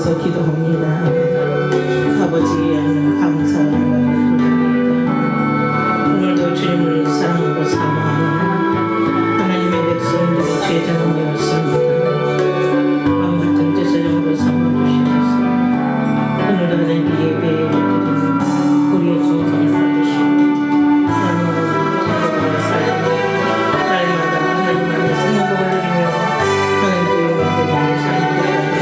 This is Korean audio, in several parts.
위해서 기도합니다. 아버지 하나님 감사의 영광을 드립니다. 오늘도 주님을 사랑하고 사모하는 하나님의 백성들이 제자가 되었습니다. 마음 같은 뜻을 영으로 삼아주시옵소서. 오늘도 하나님께 예배에 드리는 우리의 정성을 받으시고 하나님을 사랑하고 살고 날마다 하나님 안에서 행복을 누리며 하나님께 영광을 드리는 삶을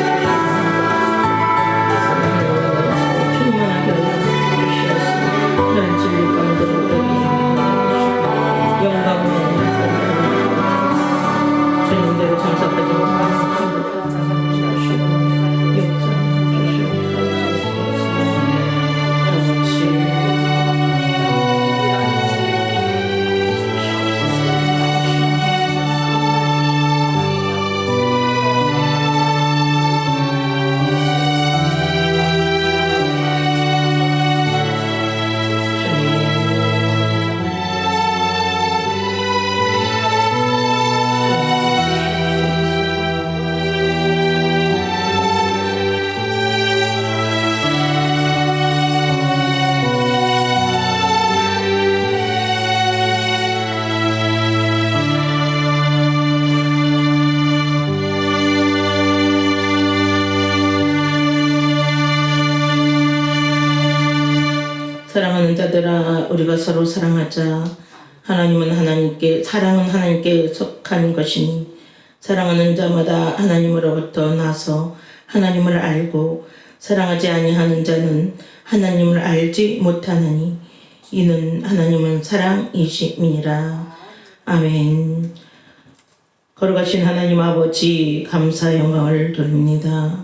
사랑하는 자들아, 우리가 서로 사랑하자. 하나님은 하나님께, 사랑은 하나님께 속한 것이니 사랑하는 자마다 하나님으로부터 나서 하나님을 알고 사랑하지 아니하는 자는 하나님을 알지 못하느니 이는 하나님은 사랑이심이니라. 아멘. 거룩하신 하나님 아버지, 감사 영광을 돌립니다.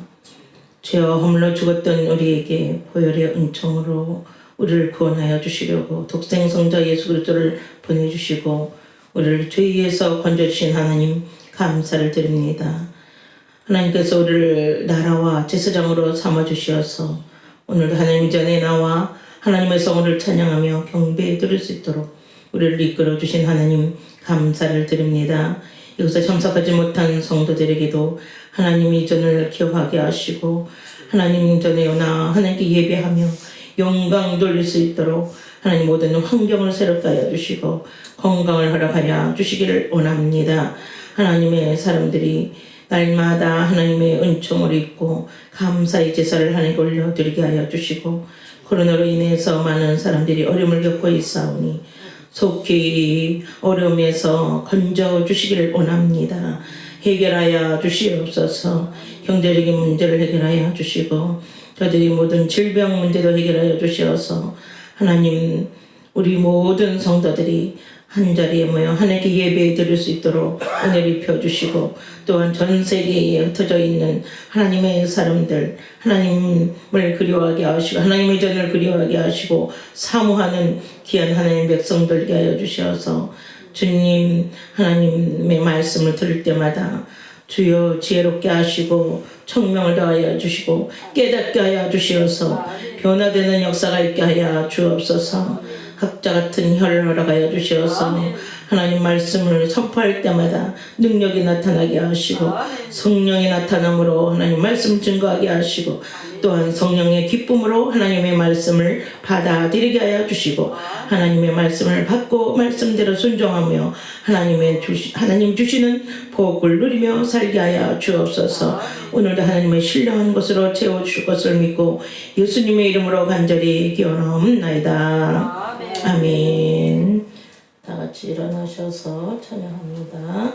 죄와 허물로 죽었던 우리에게 보혈의 은총으로 우리를 구원하여 주시려고 독생성자 예수 그리스도를 보내주시고 우리를 죄에서 건져주신 하나님 감사를 드립니다. 하나님께서 우리를 나라와 제사장으로 삼아주시어서 오늘도 하나님 전에 나와 하나님의 성을 찬양하며 경배에 드릴 수 있도록 우리를 이끌어주신 하나님 감사를 드립니다. 이곳에 참석하지 못한 성도들에게도 하나님 이전을 기억하게 하시고 하나님 전에 나 하나님께 예배하며 영광 돌릴 수 있도록 하나님 모든 환경을 새롭게 하여 주시고 건강을 허락하여 주시기를 원합니다. 하나님의 사람들이 날마다 하나님의 은총을 입고 감사의 제사를 하나님께 올려드리게 하여 주시고 코로나로 인해서 많은 사람들이 어려움을 겪고 있사오니 속히 어려움에서 건져 주시기를 원합니다. 해결하여 주시옵소서. 경제적인 문제를 해결하여 주시고 저들이 모든 질병 문제도 해결하여 주시어서 하나님 우리 모든 성도들이 한자리에 모여 하나님께 예배 드릴 수 있도록 은혜를 입혀주시고 또한 전 세계에 흩어져 있는 하나님의 사람들 하나님을 그리워하게 하시고 하나님의 전을 그리워하게 하시고 사모하는 귀한 하나님의 백성들게 하여 주셔서 주님 하나님의 말씀을 들을 때마다 주여 지혜롭게 하시고 청명을 더하여 주시고 깨닫게 하여 주시어서 변화되는 역사가 있게 하여 주옵소서. 학자 같은 혀를 허락하여 주시어서 하나님 말씀을 선포할 때마다 능력이 나타나게 하시고 성령이 나타남으로 하나님 말씀 증거하게 하시고 또한 성령의 기쁨으로 하나님의 말씀을 받아들이게 하여 주시고 하나님의 말씀을 받고 말씀대로 순종하며 하나님 주시는 복을 누리며 살게 하여 주옵소서. 오늘도 하나님의 신령한 것으로 채워주실 것을 믿고 예수님의 이름으로 간절히 기원하옵나이다. 아멘. 다 같이 일어나셔서 찬양합니다.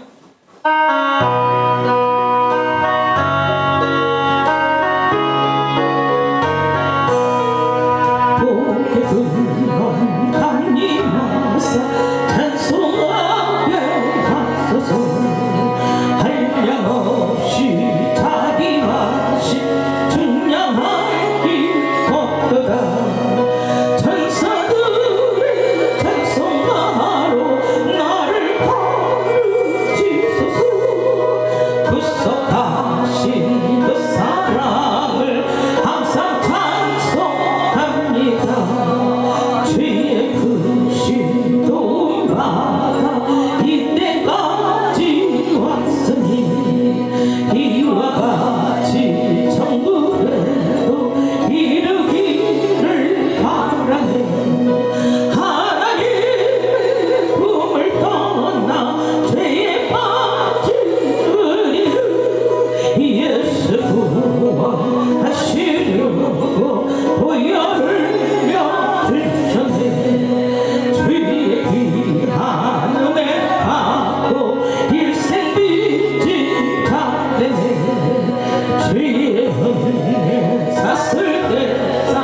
은혜 샀을 때사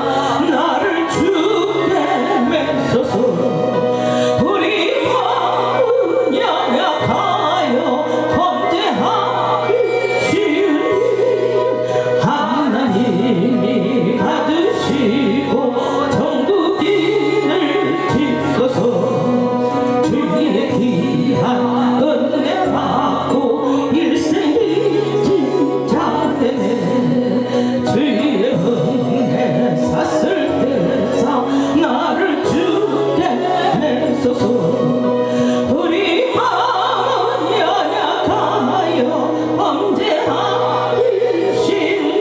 나를 주께 맺소서 우리 마음은 연약하여 범죄하기 쉬우니 하나님이 받으시고 천국인을 짓소서 주의 귀한 은혜 받고 일생이 진짜 되네 주의 은혜 샀을 때사 나를 주께 맺소서 우리 마음은 연약하여 범죄하기 쉬우니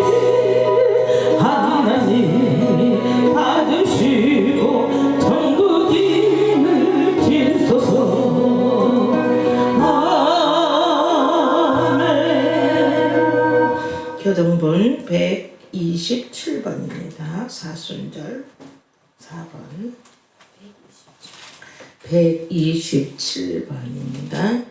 하나님이 받으시고 천국인을 짓소서 아멘. 교동본 127번입니다. 사순절 4번 127번입니다.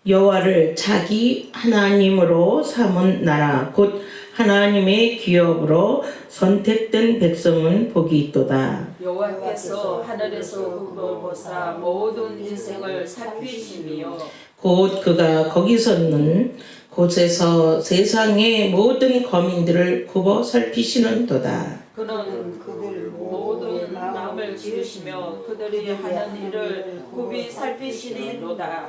여호와를 자기 하나님으로 삼은 나라 곧 하나님의 기업으로 선택된 백성은 복이 있도다. 여호와께서 하늘에서 굽어보사 모든 인생을 살피시며 곧 그가 거기 섰는 곳에서 세상의 모든 거민들을 굽어 살피시는도다. 그는 그들 모든 마음을 지으시며 그들이 하는 일을 굽이 살피시리로다.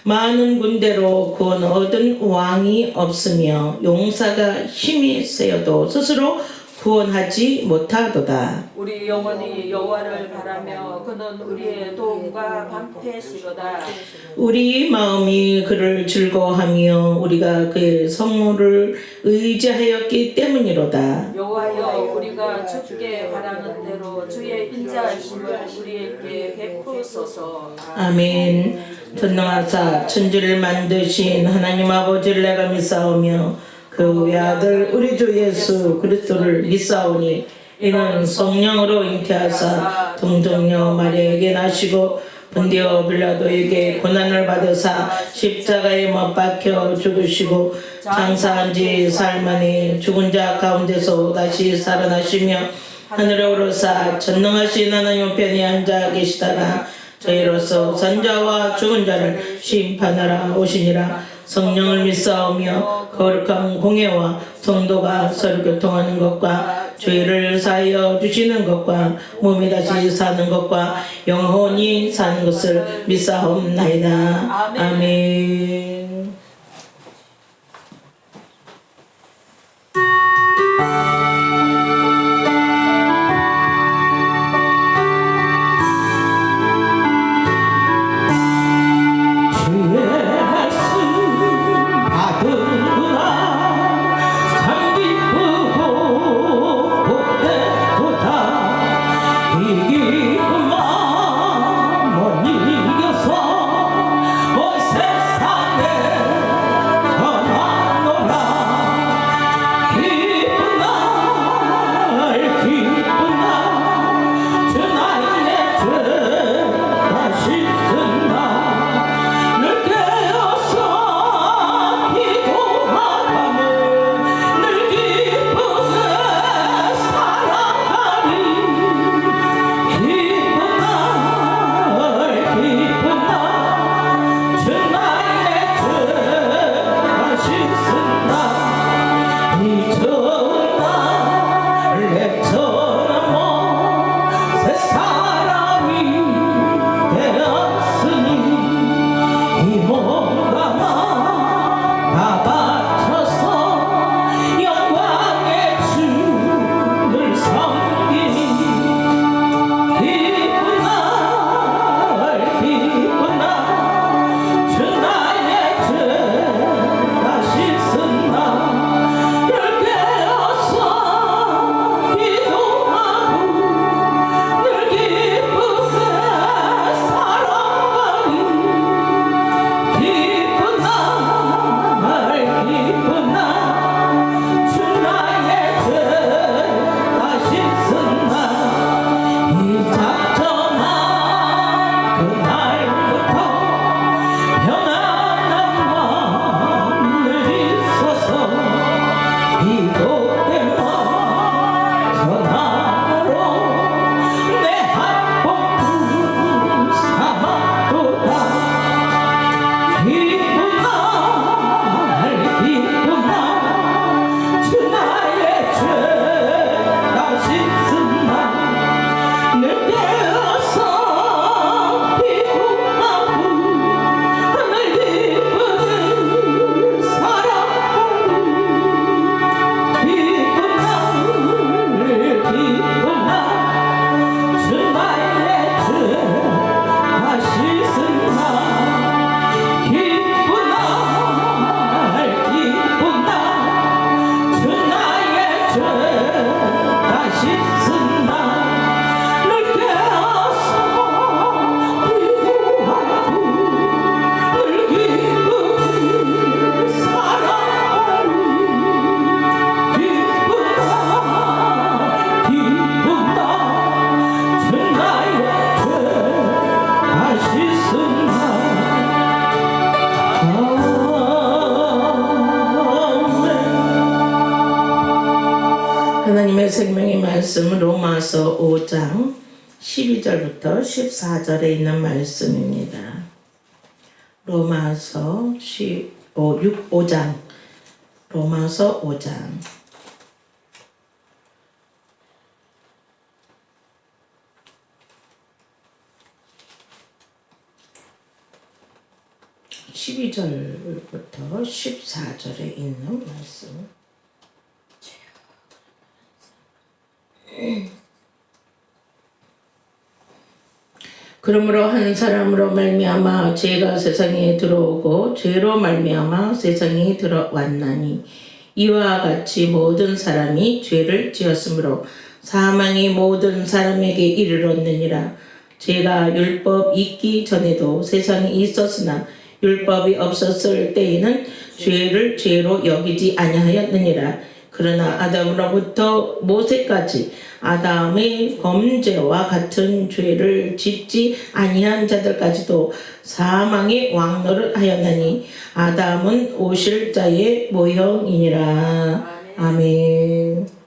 많은 군대로 구원 얻은 왕이 없으며 용사가 힘이 세어도 스스로 구원하지 못하도다. 우리 영혼이 여호와를 바라며 그는 우리의 도움과 방패시로다. 우리 마음이 그를 즐거워하며 우리가 그의 성물을 의지하였기 때문이로다. 여호와여 우리가 주께 바라는 대로 주의 인자하심을 우리에게 베푸소서. 아멘. 전능하사 천지를 만드신 하나님 아버지를 내가 믿사오며 그 외아들 우리 주 예수 그리스도를 믿사오니 이는 성령으로 잉태하사 동정녀 마리아에게 나시고 본디오 빌라도에게 고난을 받으사 십자가에 못 박혀 죽으시고 장사한 지 사흘 만에 죽은 자 가운데서 다시 살아나시며 하늘에 오르사 전능하신 하나님 우편에 앉아 계시다가 저희로서 선자와 죽은 자를 심판하러 오시니라. 성령을 믿사오며 거룩한 공예와 성도가 서로 교통하는 것과 죄를 사하여 주시는 것과 몸이 다시 사는 것과 영원히 사는 것을 믿사옵나이다. 아멘. 세상에 하나님의 생명의 말씀은 로마서 5장 12절부터 14절에 있는 말씀입니다. 로마서 5장 로마서 5장 12절부터 14절에 있는 말씀. 그러므로 한 사람으로 말미암아 죄가 세상에 들어오고 죄로 말미암아 세상에 들어왔나니 이와 같이 모든 사람이 죄를 지었으므로 사망이 모든 사람에게 이르렀느니라. 죄가 율법 있기 전에도 세상에 있었으나 율법이 없었을 때에는 죄를 죄로 여기지 아니하였느니라. 그러나 아담으로부터 모세까지 아담의 범죄와 같은 죄를 짓지 아니한 자들까지도 사망의 왕노를 하였나니 아담은 오실 자의 모형이니라. 아멘.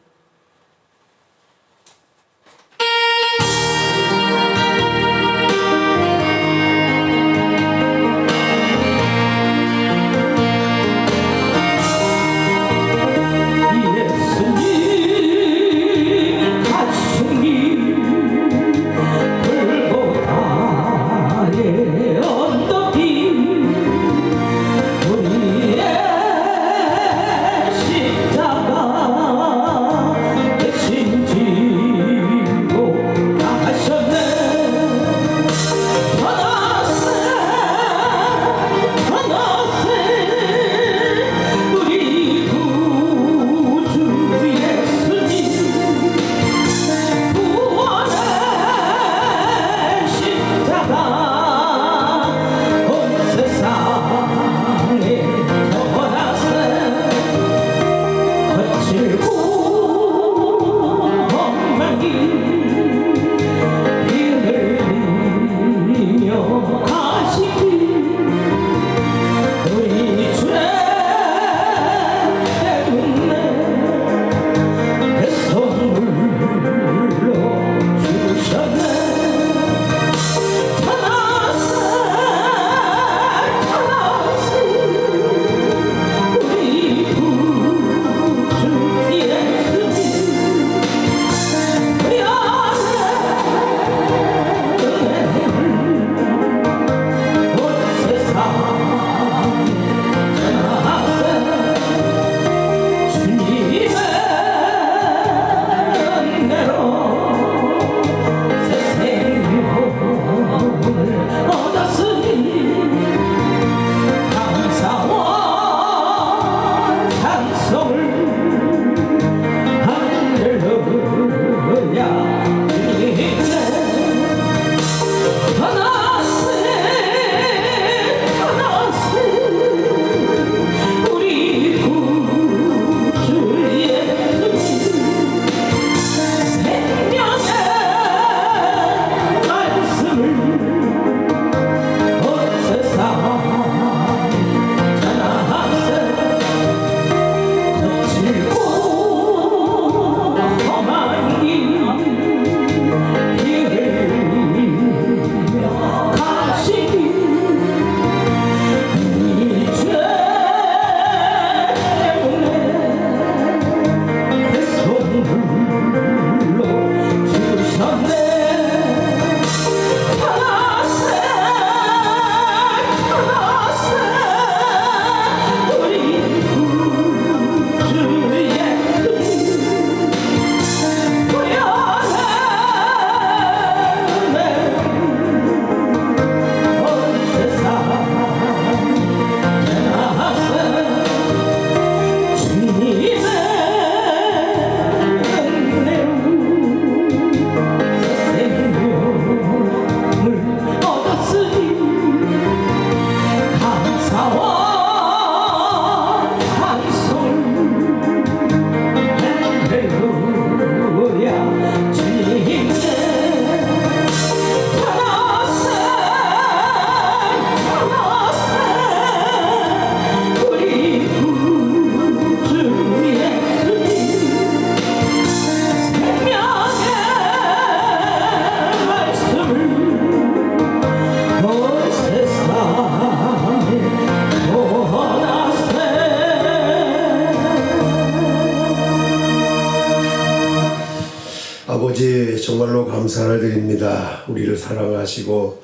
감사를 드립니다. 우리를 사랑하시고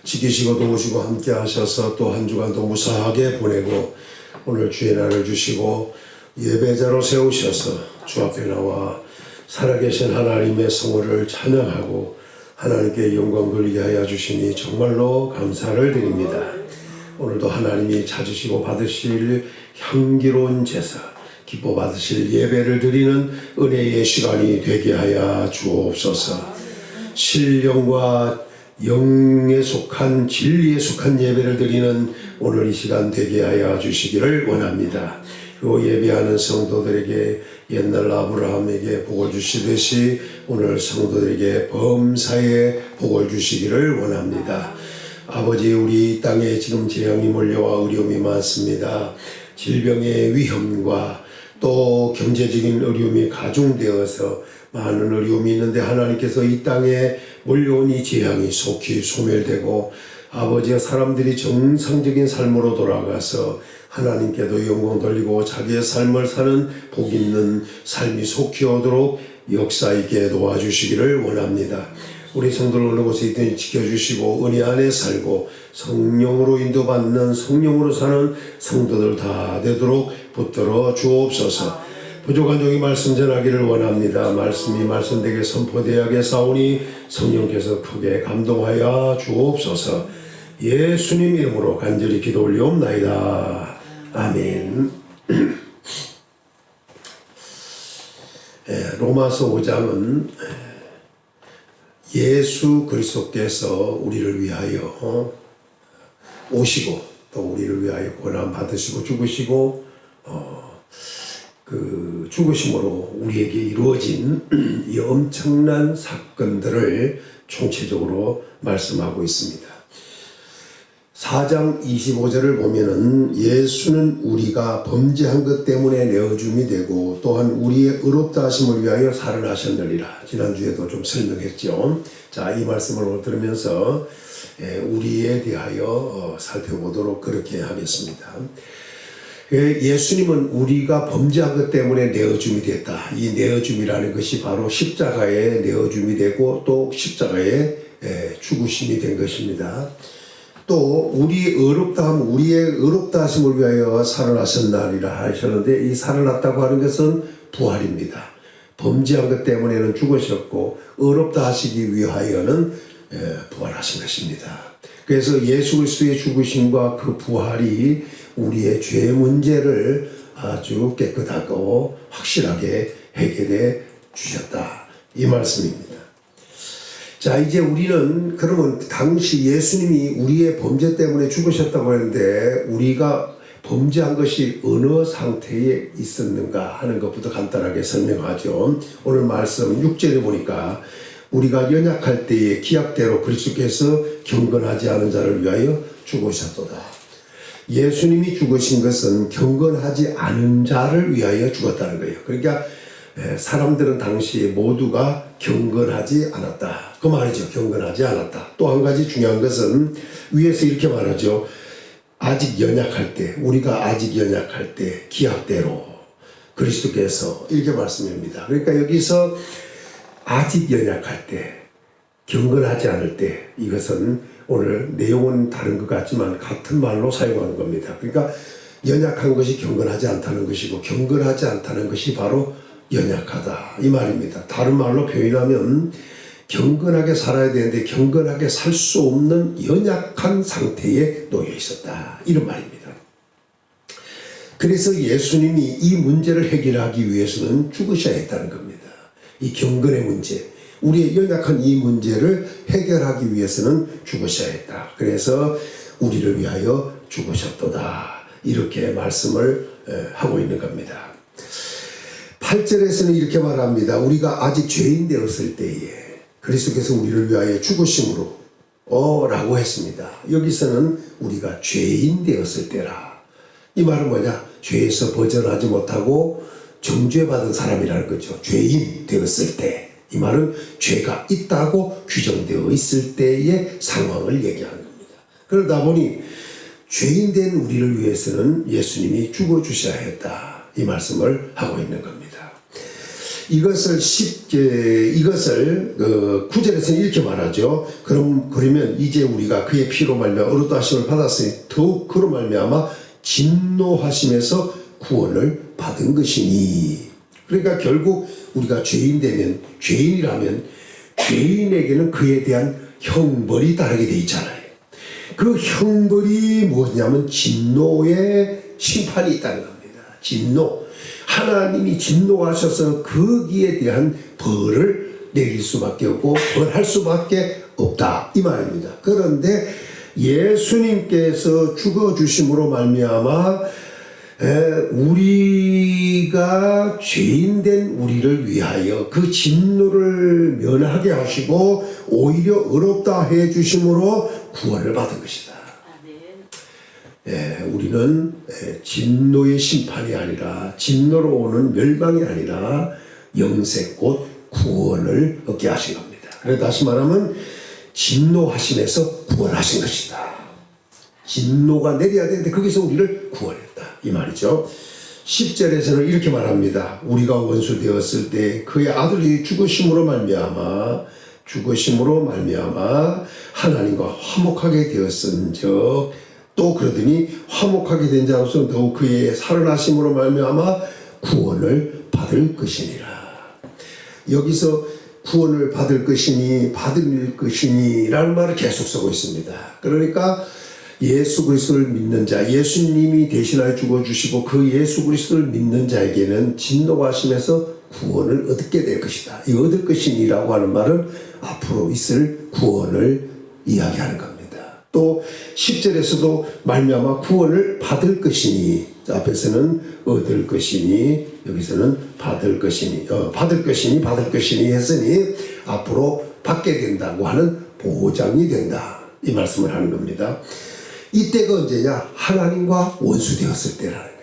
지키시고 도우시고 함께 하셔서 또 한 주간도 무사하게 보내고 오늘 주의 날을 주시고 예배자로 세우셔서 주 앞에 나와 살아계신 하나님의 성호를 찬양하고 하나님께 영광 돌리게 하여 주시니 정말로 감사를 드립니다. 오늘도 하나님이 찾으시고 받으실 향기로운 제사, 기뻐 받으실 예배를 드리는 은혜의 시간이 되게 하여 주옵소서. 신령과 영에 속한 진리에 속한 예배를 드리는 오늘 이 시간 되게 하여 주시기를 원합니다. 그 예배하는 성도들에게 옛날 아브라함에게 복을 주시듯이 오늘 성도들에게 범사에 복을 주시기를 원합니다. 아버지, 우리 땅에 지금 재앙이 몰려와 어려움이 많습니다. 질병의 위험과 또 경제적인 어려움이 가중되어서 많은 어려움이 있는데 하나님께서 이 땅에 몰려온 이 재앙이 속히 소멸되고 아버지와 사람들이 정상적인 삶으로 돌아가서 하나님께도 영광 돌리고 자기의 삶을 사는 복 있는 삶이 속히 오도록 역사 있게 도와주시기를 원합니다. 우리 성도를 어느 곳에 있든지 지켜주시고 은혜 안에 살고 성령으로 인도받는 성령으로 사는 성도들 다 되도록 붙들어 주옵소서. 부족한 종이 말씀 전하기를 원합니다. 말씀이 말씀되게 선포되게 사오니 성령께서 크게 감동하여 주옵소서. 예수님 이름으로 간절히 기도 올리옵나이다. 아멘. 로마서 5장은 예수 그리스도께서 우리를 위하여 오시고 또 우리를 위하여 고난 받으시고 죽으시고 그 죽으심으로 우리에게 이루어진 이 엄청난 사건들을 총체적으로 말씀하고 있습니다. 4장 25절을 보면은 예수는 우리가 범죄한 것 때문에 내어줌이 되고 또한 우리의 의롭다 하심을 위하여 살아나셨느니라. 지난주에도 좀 설명했죠. 자, 이 말씀을 들으면서 우리에 대하여 살펴보도록 그렇게 하겠습니다. 예수님은 우리가 범죄한 것 때문에 내어줌이 됐다. 이 내어줌이라는 것이 바로 십자가에 내어줌이 되고 또 십자가에 죽으심이 된 것입니다. 또 우리의 의롭다 하심을 위하여 살아나셨나리라 하셨는데 이 살아났다고 하는 것은 부활입니다. 범죄한 것 때문에는 죽으셨고 의롭다 하시기 위하여는 부활하신 것입니다. 그래서 예수 그리스도의 죽으심과 그 부활이 우리의 죄 문제를 아주 깨끗하고 확실하게 해결해 주셨다. 이 말씀입니다. 자, 이제 우리는 그러면 당시 예수님이 우리의 범죄 때문에 죽으셨다고 했는데 우리가 범죄한 것이 어느 상태에 있었는가 하는 것부터 간단하게 설명하죠. 오늘 말씀 6절에 보니까 우리가 연약할 때에 기약대로 그리스도께서 경건하지 않은 자를 위하여 죽으셨도다. 예수님이 죽으신 것은 경건하지 않은 자를 위하여 죽었다는 거예요. 그러니까 사람들은 당시 모두가 경건하지 않았다. 그 말이죠. 경건하지 않았다. 또 한 가지 중요한 것은 위에서 이렇게 말하죠. 아직 연약할 때, 우리가 아직 연약할 때 기약대로 그리스도께서 이렇게 말씀합니다. 그러니까 여기서 아직 연약할 때, 경건하지 않을 때, 이것은 오늘 내용은 다른 것 같지만 같은 말로 사용하는 겁니다. 그러니까 연약한 것이 경건하지 않다는 것이고 경건하지 않다는 것이 바로 연약하다 이 말입니다. 다른 말로 표현하면 경건하게 살아야 되는데 경건하게 살 수 없는 연약한 상태에 놓여 있었다 이런 말입니다. 그래서 예수님이 이 문제를 해결하기 위해서는 죽으셔야 했다는 겁니다. 이 경건의 문제, 우리의 연약한 이 문제를 해결하기 위해서는 죽으셔야 했다. 그래서 우리를 위하여 죽으셨도다 이렇게 말씀을 하고 있는 겁니다. 8절에서는 이렇게 말합니다. 우리가 아직 죄인 되었을 때에 그리스도께서 우리를 위하여 죽으심으로 라고 했습니다. 여기서는 우리가 죄인 되었을 때라. 이 말은 뭐냐? 죄에서 벗어나지 못하고 정죄받은 사람이라는 거죠. 죄인 되었을 때. 이 말은 죄가 있다고 규정되어 있을 때의 상황을 얘기하는 겁니다. 그러다 보니 죄인 된 우리를 위해서는 예수님이 죽어주셔야 했다. 이 말씀을 하고 있는 겁니다. 이것을 그 9절에서는 이렇게 말하죠. 그러면 이제 우리가 그의 피로 말미암아 의롭다 하심을 받았으니 더욱 그로 말미암아 진노하심에서 구원을 받은 것이니. 그러니까 결국 우리가 죄인이라면 죄인에게는 그에 대한 형벌이 따르게 돼 있잖아요. 그 형벌이 뭐냐면 진노의 심판이 있다는 겁니다. 진노. 하나님이 진노하셔서 거기에 대한 벌을 내릴 수밖에 없고 벌할 수밖에 없다 이 말입니다. 그런데 예수님께서 죽어주심으로 말미암아 우리가 죄인된 우리를 위하여 그 진노를 면하게 하시고 오히려 의롭다 해 주심으로 구원을 받은 것이다. 우리는 진노의 심판이 아니라 진노로 오는 멸망이 아니라 영생 곧 구원을 얻게 하신 겁니다. 그래서 다시 말하면 진노하심에서 구원하신 것이다. 진노가 내려야 되는데 거기서 우리를 구원했다 이 말이죠. 10절에서는 이렇게 말합니다. 우리가 원수 되었을 때 그의 아들이 죽으심으로 말미암아 하나님과 화목하게 되었은즉 또 그러더니 화목하게 된 자로서는 더욱 그의 살아나심으로 말미암아 구원을 받을 것이니라. 여기서 구원을 받을 것이니라는 말을 계속 쓰고 있습니다. 그러니까 예수 그리스도를 믿는 자, 예수님이 대신하여 죽어주시고 그 예수 그리스도를 믿는 자에게는 진노하심에서 구원을 얻게 될 것이다. 이 얻을 것이니라고 하는 말은 앞으로 있을 구원을 이야기하는 겁니다. 또 10절에서도 말미암아 구원을 받을 것이니, 앞에서는 얻을 것이니 여기서는 받을 것이니 했으니 앞으로 받게 된다고 하는 보장이 된다 이 말씀을 하는 겁니다. 이때가 언제냐? 하나님과 원수 되었을 때라는 거예요.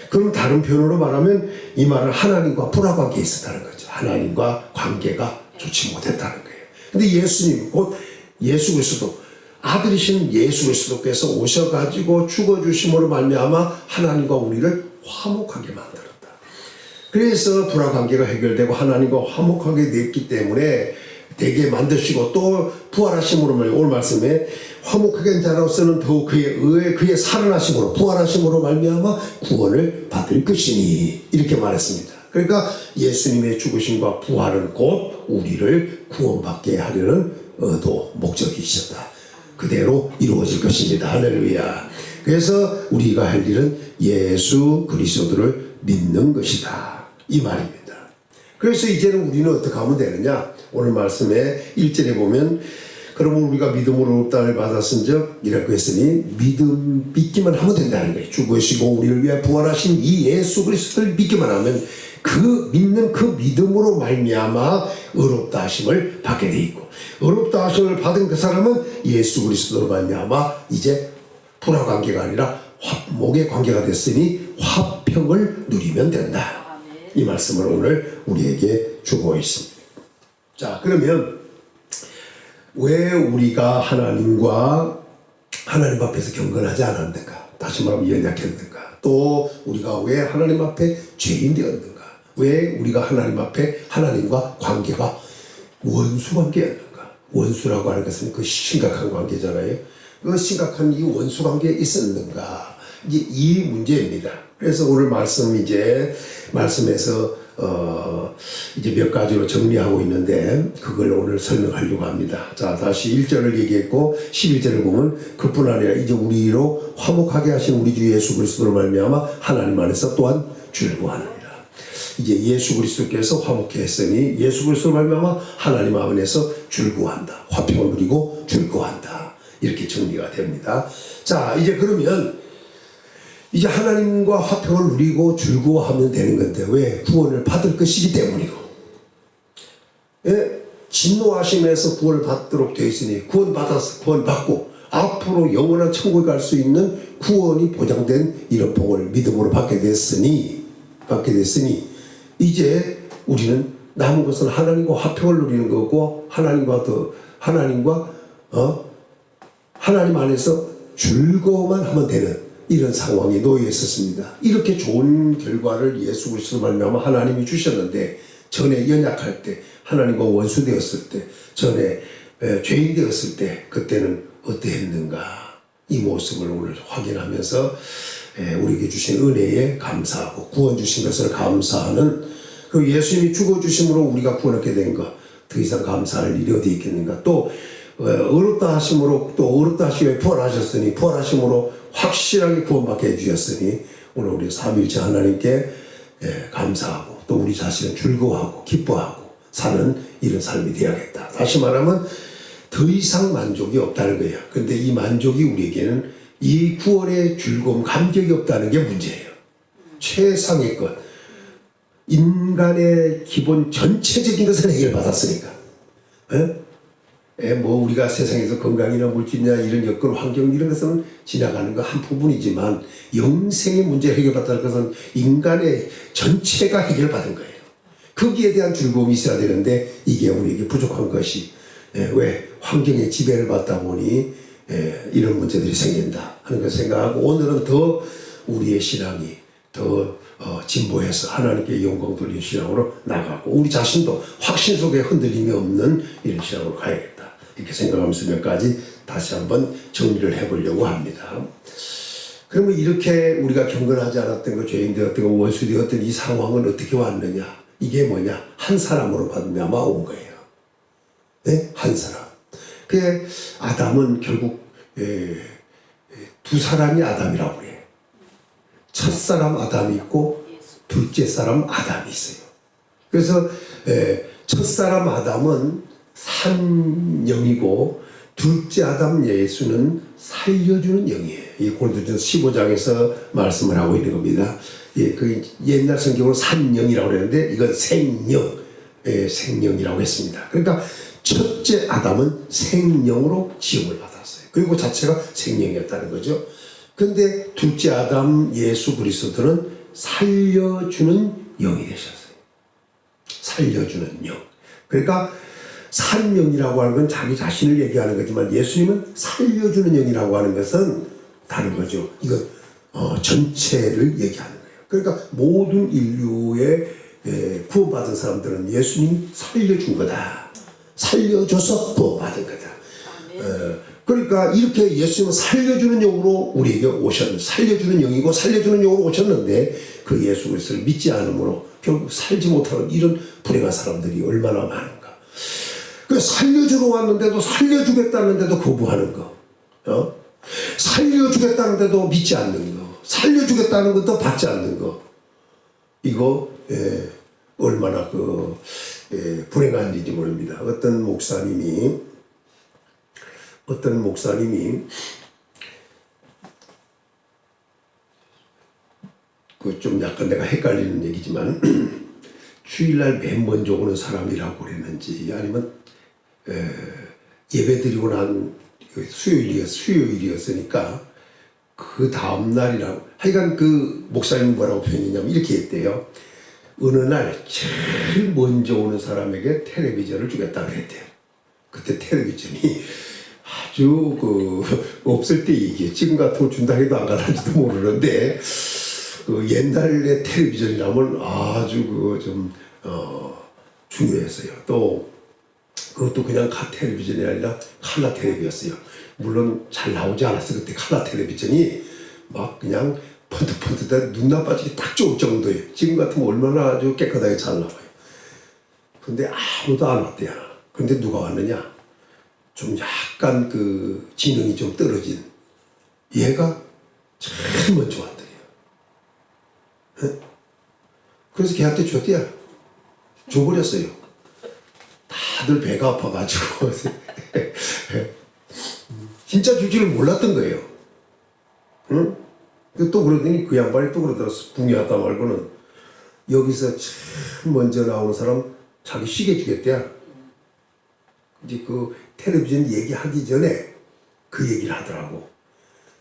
그럼 다른 표현으로 말하면 이 말은 하나님과 불화관계에 있었다는 거죠. 하나님과 관계가 좋지 못했다는 거예요. 근데 예수님 곧 예수 그리스도 아들이신 예수 그리스도께서 오셔가지고 죽어주심으로 말미암아 하나님과 우리를 화목하게 만들었다. 그래서 불화관계가 해결되고 하나님과 화목하게 됐기 때문에 되게 만드시고 또 부활하심으로 오늘 말씀에 화목하게 된 자로서는 더욱 그의 살아나심으로 부활하심으로 말미암아 구원을 받을 것이니 이렇게 말했습니다. 그러니까 예수님의 죽으심과 부활은 곧 우리를 구원받게 하려는 의도 목적이셨다. 그대로 이루어질 것입니다. 할렐루야. 그래서 우리가 할 일은 예수 그리스도를 믿는 것이다 이 말입니다. 그래서 이제는 우리는 어떻게 하면 되느냐? 오늘 말씀에 1절에 보면 그러면 우리가 믿음으로 의롭다함을 받았은즉 이라고 했으니 믿기만 하면 된다는 거예요. 죽으시고 우리를 위해 부활하신 이 예수 그리스도를 믿기만 하면 믿는 그 믿음으로 말미암아 의롭다 하심을 받게 돼 있고 의롭다 하심을 받은 그 사람은 예수 그리스도로 말미암아 이제 불화관계가 아니라 화목의 관계가 됐으니 화평을 누리면 된다. 이 말씀을 오늘 우리에게 주고 있습니다. 자, 그러면 왜 우리가 하나님 앞에서 경건하지 않았는가? 다시 말하면 연약했는가? 또 우리가 왜 하나님 앞에 죄인 되었는가? 왜 우리가 하나님 앞에 하나님과 관계가 원수 관계였는가? 원수라고 하는 것은 그 심각한 관계잖아요. 그 심각한 이 원수 관계에 있었는가? 이제 이 문제입니다. 그래서 오늘 말씀에서 이제 몇 가지로 정리하고 있는데 그걸 오늘 설명하려고 합니다. 자, 다시 1절을 얘기했고 11절을 보면 그뿐 아니라 이제 우리로 화목하게 하신 우리 주 예수 그리스도로 말미암아 하나님 안에서 또한 즐거워하느니라. 이제 예수 그리스도께서 화목해 했으니 예수 그리스도로 말미암아 하나님 안에서 즐거워한다. 화평을 누리고 즐거워한다. 이렇게 정리가 됩니다. 자, 이제 그러면 이제 하나님과 화평을 누리고 즐거워하면 되는 건데 왜? 구원을 받을 것이기 때문이고 진노하심에서 구원을 받도록 되어 있으니 구원받아서 구원받고 앞으로 영원한 천국에 갈 수 있는 구원이 보장된 이런 복을 믿음으로 받게 됐으니 이제 우리는 남은 것은 하나님과 화평을 누리는 거고 하나님 안에서 즐거워만 하면 되는 이런 상황에 놓여 있었습니다. 이렇게 좋은 결과를 예수 그리스도 말미암아 하나님이 주셨는데 전에 연약할 때, 하나님과 원수되었을 때, 전에 죄인 되었을 때, 그때는 어떠했는가? 이 모습을 오늘 확인하면서 우리에게 주신 은혜에 감사하고 구원 주신 것을 감사하는 그 예수님이 죽어주심으로 우리가 구원하게 된 것, 더 이상 감사할 일이 어디 있겠는가? 또 어렵다 하심으로 또 어렵다 하시며 부활하셨으니 부활하심으로 확실하게 구원받게 해주셨으니 오늘 우리 삼위일체 하나님께 감사하고 또 우리 자신을 즐거워하고 기뻐하고 사는 이런 삶이 되어야겠다. 다시 말하면 더 이상 만족이 없다는 거예요. 근데 이 만족이 우리에게는 이 구원의 즐거움, 감격이 없다는 게 문제예요. 최상의 것, 인간의 기본 전체적인 것을 해결받았으니까. 뭐 우리가 세상에서 건강이나 물질이나 이런 여건, 환경 이런 것은 지나가는 거 한 부분이지만 영생의 문제를 해결받았다는 것은 인간의 전체가 해결받은 거예요. 거기에 대한 즐거움이 있어야 되는데 이게 우리에게 부족한 것이 왜 환경의 지배를 받다 보니 이런 문제들이 생긴다 하는 것을 생각하고 오늘은 더 우리의 신앙이 더 진보해서 하나님께 영광 돌리는 신앙으로 나가고 우리 자신도 확신 속에 흔들림이 없는 이런 신앙으로 가야겠다 이렇게 생각하면서 몇 가지 다시 한번 정리를 해보려고 합니다. 그러면 이렇게 우리가 경건하지 않았던 것, 죄인 되었던 것, 원수 되었던 이 상황은 어떻게 왔느냐? 이게 뭐냐? 한 사람으로 말미암아 온 거예요. 네? 한 사람. 그 아담은 결국 두 사람이 아담이라고 그래요. 첫 사람 아담이 있고 둘째 사람 아담이 있어요. 그래서 첫 사람 아담은 산 영이고 둘째 아담 예수는 살려주는 영이에요. 이 고린도전서 15장에서 말씀을 하고 있는 겁니다. 그 옛날 성경으로 산영이라고 그랬는데 이건 생영, 생영이라고 했습니다. 그러니까 첫째 아담은 생영으로 지음을 받았어요. 그리고 자체가 생명이었다는 거죠. 그런데 둘째 아담 예수 그리스도는 살려주는 영이 되셨어요. 살려주는 영. 그러니까 산영이라고 하는 건 자기 자신을 얘기하는 거지만 예수님은 살려주는 영이라고 하는 것은 다른 거죠. 이건 전체를 얘기하는 거예요. 그러니까 모든 인류의 구원받은 사람들은 예수님이 살려준 거다. 살려줘서 구원받은 거다. 그러니까 이렇게 예수님은 살려주는 영으로 우리에게 오셨는데 살려주는 영이고 살려주는 영으로 오셨는데 그 예수 그리스도를 믿지 않으므로 결국 살지 못하는 이런 불행한 사람들이 얼마나 많은가. 그 살려주러 왔는데도 살려주겠다는데도 거부하는 거, 살려주겠다는데도 믿지 않는 거, 살려주겠다는 것도 받지 않는 거, 이거 얼마나 불행한 일인지 모릅니다. 어떤 목사님이 그 좀 약간 내가 헷갈리는 얘기지만 주일날 맨 먼저 오는 사람이라고 그랬는지 아니면 예배 드리고 난 수요일이었으니까 그 다음날이라고 하여간 그 목사님 뭐라고 표현했냐면 이렇게 했대요. 어느 날 제일 먼저 오는 사람에게 텔레비전을 주겠다 그랬대요. 그때 텔레비전이 아주 없을 때 얘기예요. 지금 같으면 준다 해도 안 가는지도 모르는데 그 옛날의 텔레비전이라면 아주 좀 중요했어요. 또 그것도 그냥 텔레비전이 아니라 칼라 텔레비였어요. 물론 잘 나오지 않았어요. 그때 칼라 텔레비전이 막 그냥 펀득펀득 눈 나빠지기 딱 좋을 정도예요. 지금 같으면 얼마나 아주 깨끗하게 잘 나와요. 근데 아무도 안 왔대요. 근데 누가 왔느냐? 좀 약간 지능이 좀 떨어진 얘가 제일 먼저 왔더래요. 그래서 걔한테 줬대요. 줘버렸어요. 다들 배가 아파가지고 진짜 주지를 몰랐던 거예요. 응? 또 그러더니 그 양반이 또 그러더라고요. 궁예하다 말고는 여기서 제일 먼저 나오는 사람 자기 시계 주겠대요. 이제 그 텔레비전 얘기하기 전에 그 얘기를 하더라고.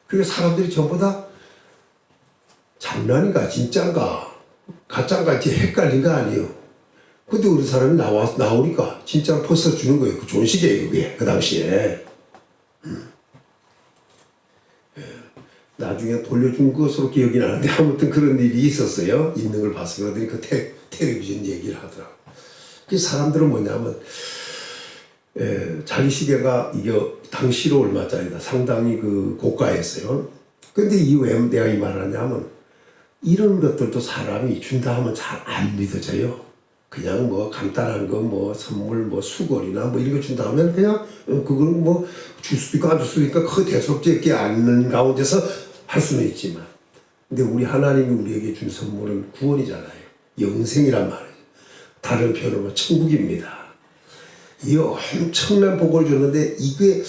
그리고 사람들이 전부 다 장난인가 진짠가 가짠가 이제 헷갈린 거 아니에요. 근데 우리 사람이 나오니까 진짜로 벌써 주는 거예요. 그 좋은 시계예요, 그게 그 당시에. 나중에 돌려준 것으로 기억이 나는데 아무튼 그런 일이 있었어요. 있는 걸 봐서 그러더니 그 텔레비전 얘기를 하더라고. 그 사람들은 뭐냐면 자기 시계가 이게 당시로 얼마짜리다. 상당히 그 고가였어요. 근데 이 왜 내가 이 말을 하냐면 이런 것들도 사람이 준다 하면 잘 안 믿어져요. 그냥 뭐 간단한 거 뭐 선물 뭐 수건이나 뭐 이런 거 준다 하면 그냥 그거는 뭐 줄 수도 있고 안 줄 수도 있고 그 대수롭지 않는 가운데서 할 수는 있지만 근데 우리 하나님이 우리에게 준 선물은 구원이잖아요. 영생이란 말이에요. 다른 표현으로 천국입니다. 이 엄청난 복을 줬는데 이게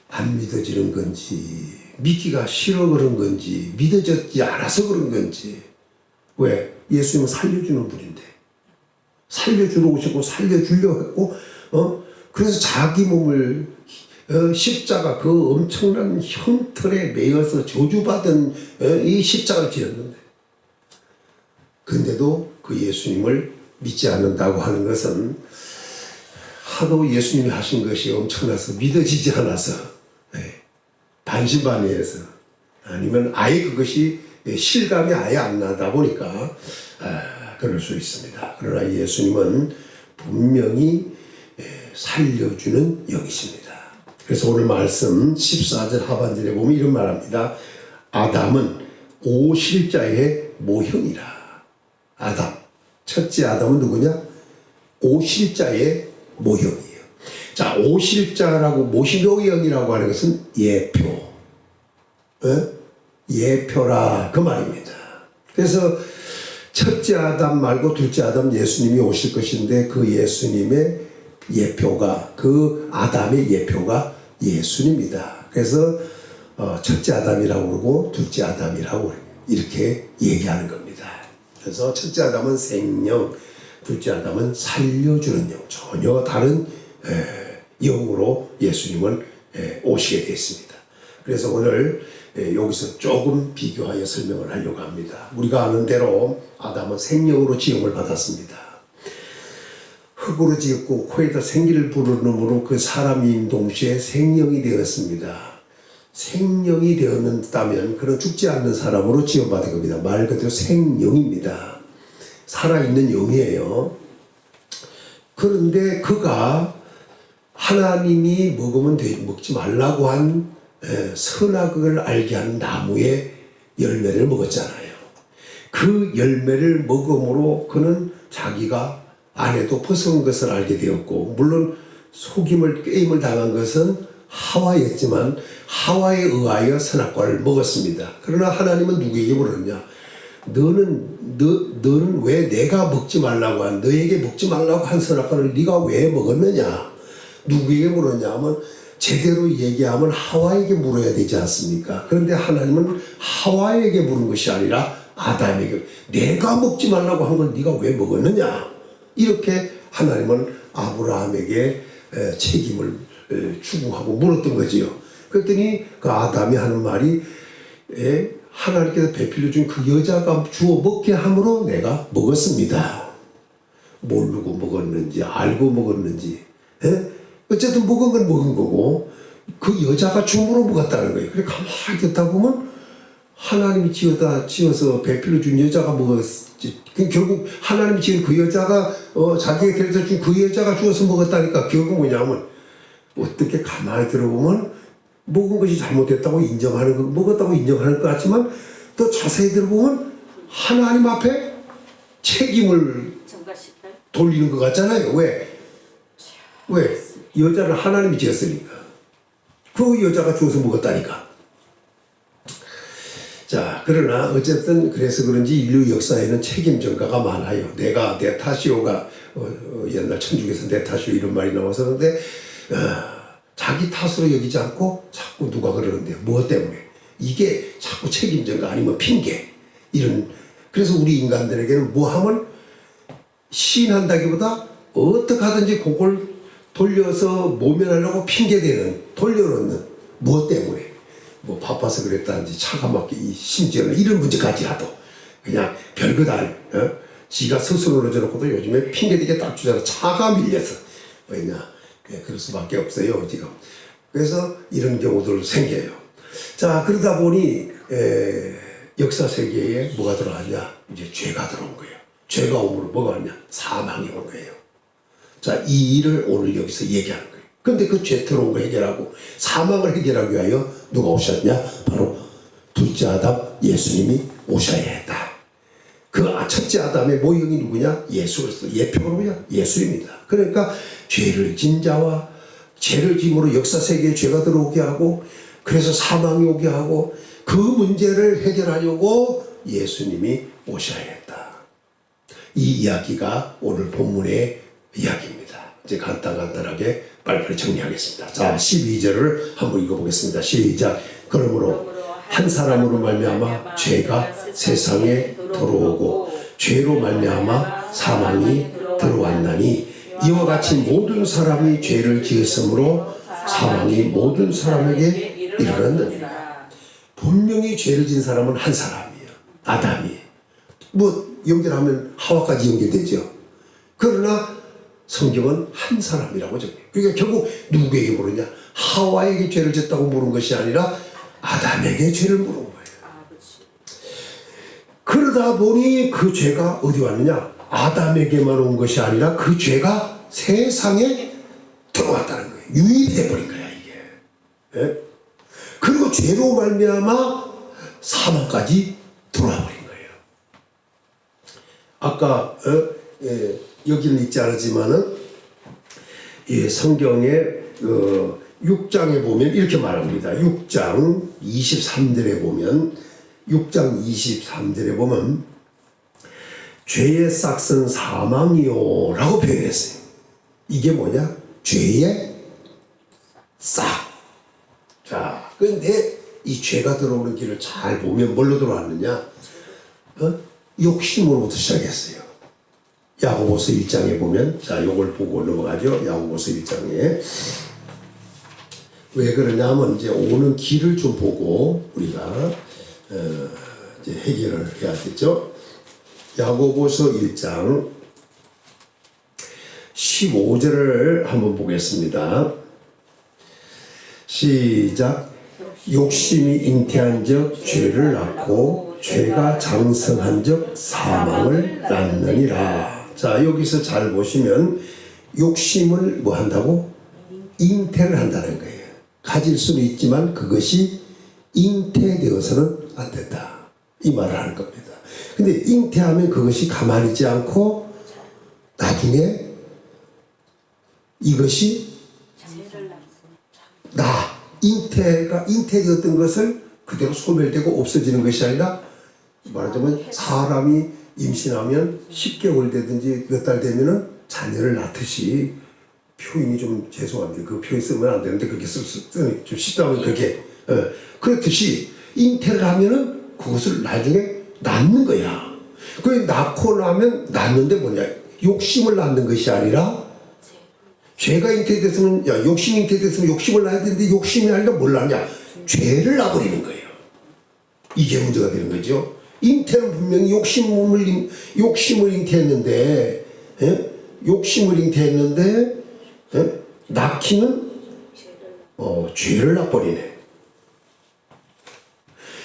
안 믿어지는 건지 믿기가 싫어 그런 건지 믿어졌지 않아서 그런 건지 왜? 예수님은 살려주는 분인데 살려주러 오셨고 살려주려고 했고 그래서 자기 몸을 십자가 그 엄청난 형틀에 매여서 저주받은 이 십자가를 지었는데 근데도 그 예수님을 믿지 않는다고 하는 것은 하도 예수님이 하신 것이 엄청나서 믿어지지 않아서 반신반의해서 아니면 아예 그것이 실감이 아예 안 나다 보니까 그럴 수 있습니다. 그러나 예수님은 분명히 살려주는 영이십니다. 그래서 오늘 말씀 14절 하반절에 보면 이런 말합니다. 아담은 오실자의 모형이라. 아담, 첫째 아담은 누구냐? 오실자의 모형이에요. 자, 오실자라고 모형이라고 하는 것은 예표. 예표라 그 말입니다. 그래서 첫째 아담 말고 둘째 아담 예수님이 오실 것인데 그 예수님의 예표가 그 아담의 예표가 예수님입니다. 그래서 첫째 아담이라고 그러고 둘째 아담이라고 이렇게 얘기하는 겁니다. 그래서 첫째 아담은 생명, 둘째 아담은 살려주는 영, 전혀 다른 영으로 예수님은 오시게 되었습니다. 그래서 오늘 여기서 조금 비교하여 설명을 하려고 합니다. 우리가 아는 대로 아담은 생명으로 지음을 받았습니다. 흙으로 지었고 코에다 생기를 불어넣음으로 그 사람인 동시에 생명이 되었습니다. 생명이 되었다면 그런 죽지 않는 사람으로 지음받은 겁니다. 말 그대로 생명입니다. 살아있는 영이에요. 그런데 그가 하나님이 먹지 말라고 한 선악을 알게 한 나무의 열매를 먹었잖아요. 그 열매를 먹음으로 그는 자기가 아내도 벗어온 것을 알게 되었고 물론 게임을 당한 것은 하와였지만 하와에 의하여 선악과를 먹었습니다. 그러나 하나님은 누구에게 물었냐? 너는 왜 내가 먹지 말라고 너에게 먹지 말라고 한 선악과를 네가 왜 먹었느냐? 누구에게 물었냐 하면 제대로 얘기하면 하와에게 물어야 되지 않습니까? 그런데 하나님은 하와에게 물은 것이 아니라 아담에게 내가 먹지 말라고 한 걸 네가 왜 먹었느냐? 이렇게 하나님은 아브라함에게 책임을 추구하고 물었던 거지요. 그랬더니 그 아담이 하는 말이 하나님께서 배필로 준 그 여자가 주어 먹게 함으로 내가 먹었습니다. 모르고 먹었는지 알고 먹었는지 어쨌든 먹은 건 먹은 거고 그 여자가 줌으로 먹었다는 거예요. 그래 가만히 듣다 보면 하나님이 지어서 배필로 준 여자가 먹었지. 결국 하나님이 지은 그 여자가 자기에게 데려다 준 그 여자가 주어서 먹었다니까. 결국 뭐냐면 어떻게 가만히 들어보면 먹은 것이 잘못됐다고 인정하는 거, 먹었다고 인정하는 것 같지만 또 자세히 들어보면 하나님 앞에 책임을 돌리는 것 같잖아요. 왜? 여자를 하나님이 지었으니까. 그 여자가 주어서 먹었다니까. 자, 그러나 어쨌든 그래서 그런지 인류 역사에는 책임 전가가 많아요. 내 탓이오가 옛날 천주교에서 내 탓이오 이런 말이 나왔었는데 자기 탓으로 여기지 않고 자꾸 누가 그러는데 뭐 때문에? 이게 자꾸 책임 전가 아니면 핑계 이런. 그래서 우리 인간들에게는 뭐 하면 시인한다기보다 어떻게 하든지 그걸 돌려서 모면하려고 핑계대는 돌려놓는 뭐 때문에? 뭐 바빠서 그랬다든지 차가 막히 심지어는 이런 문제까지라도 그냥 별것 아니에요. 지가 스스로 넣어놓고도 요즘에 핑계대게 딱 주잖아. 차가 밀려서. 왜냐? 그럴 수밖에 없어요 지금. 그래서 이런 경우들 생겨요. 자, 그러다 보니 역사 세계에 뭐가 들어왔냐? 이제 죄가 들어온 거예요. 죄가 오므로 뭐가 왔냐? 사망이 온 거예요. 자, 이 일을 오늘 여기서 얘기하는 거예요. 근데 그 죄 들어온 거 해결하고 사망을 해결하기 위하여 누가 오셨냐? 바로 둘째 아담 예수님이 오셔야 했다. 그 첫째 아담의 모형이 누구냐? 예수로서 예표가 누구냐? 예수입니다. 그러니까 죄를 진 자와 죄를 짐으로 역사 세계에 죄가 들어오게 하고 그래서 사망이 오게 하고 그 문제를 해결하려고 예수님이 오셔야 했다. 이 이야기가 오늘 본문의 이야기입니다. 이제 간단하게 빨리빨리 정리하겠습니다. 자, 12절을 한번 읽어보겠습니다. 시작. 그러므로 한 사람으로 말미암아 죄가 세상에 들어오고 죄로 말미암아 사망이 들어왔나니 이와 같이 모든 사람이 죄를 지었으므로 사망이 모든 사람에게 이르렀느니라. 분명히 죄를 지은 사람은 한 사람이에요. 아담이에요. 뭐 연결하면 하와까지 연결되죠. 그러나 성경은 한 사람이라고 정해요. 그러니까 결국 누구에게 물으냐? 하와에게 죄를 졌다고 물은 것이 아니라 아담에게 죄를 물은 거예요. 그러다 보니 그 죄가 어디 왔느냐? 아담에게만 온 것이 아니라 그 죄가 세상에 들어왔다는 거예요. 유입돼 버린 거야 이게. 예? 그리고 죄로 말미암아 사망까지 들어와 버린 거예요. 아까 여기는 있지 않았지만은 성경에 6장에 보면 이렇게 말합니다. 6장 23절에 보면 6장 23절에 보면 죄의 싹은 사망이요 라고 표현했어요. 이게 뭐냐? 죄의 싹. 자, 근데 이 죄가 들어오는 길을 잘 보면 뭘로 들어왔느냐? 욕심으로부터 시작했어요. 야고보서 1장에 보면, 자, 요걸 보고 넘어가죠. 야고보서 1장에. 왜 그러냐면, 이제 오는 길을 좀 보고, 우리가, 이제 해결을 해야겠죠. 야고보서 1장 15절을 한번 보겠습니다. 시작. 욕심이 잉태한 적 죄를 낳고 죄가 장성한 적 사망을 낳느니라. 자, 여기서 잘 보시면 욕심을 뭐 한다고? 잉태를 한다는 거예요. 가질 수는 있지만 그것이 잉태되어서는 안 된다. 이 말을 하는 겁니다. 근데 잉태하면 그것이 가만히 있지 않고 나중에 이것이 잉태되었던 것을 그대로 소멸되고 없어지는 것이 아니라 말하자면 사람이 임신하면 10개월 되든지 몇 달 되면은 자녀를 낳듯이 표현이 좀 죄송한데 그 표현 쓰면 안 되는데 그렇게 쓰니 좀 쉽다면 그렇게 그렇듯이 잉태를 하면은 그것을 나중에 낳는 거야. 그 낳고 나면 낳는데 뭐냐? 욕심을 낳는 것이 아니라 죄가 잉태됐으면 욕심이 잉태됐으면 욕심을 낳아야 되는데 욕심이 아니라 뭘 낳냐? 죄를 낳아버리는 거예요. 이게 문제가 되는 거죠. 잉태는 분명히 욕심을 잉태했는데, 낳기는 죄를 낳아버리네.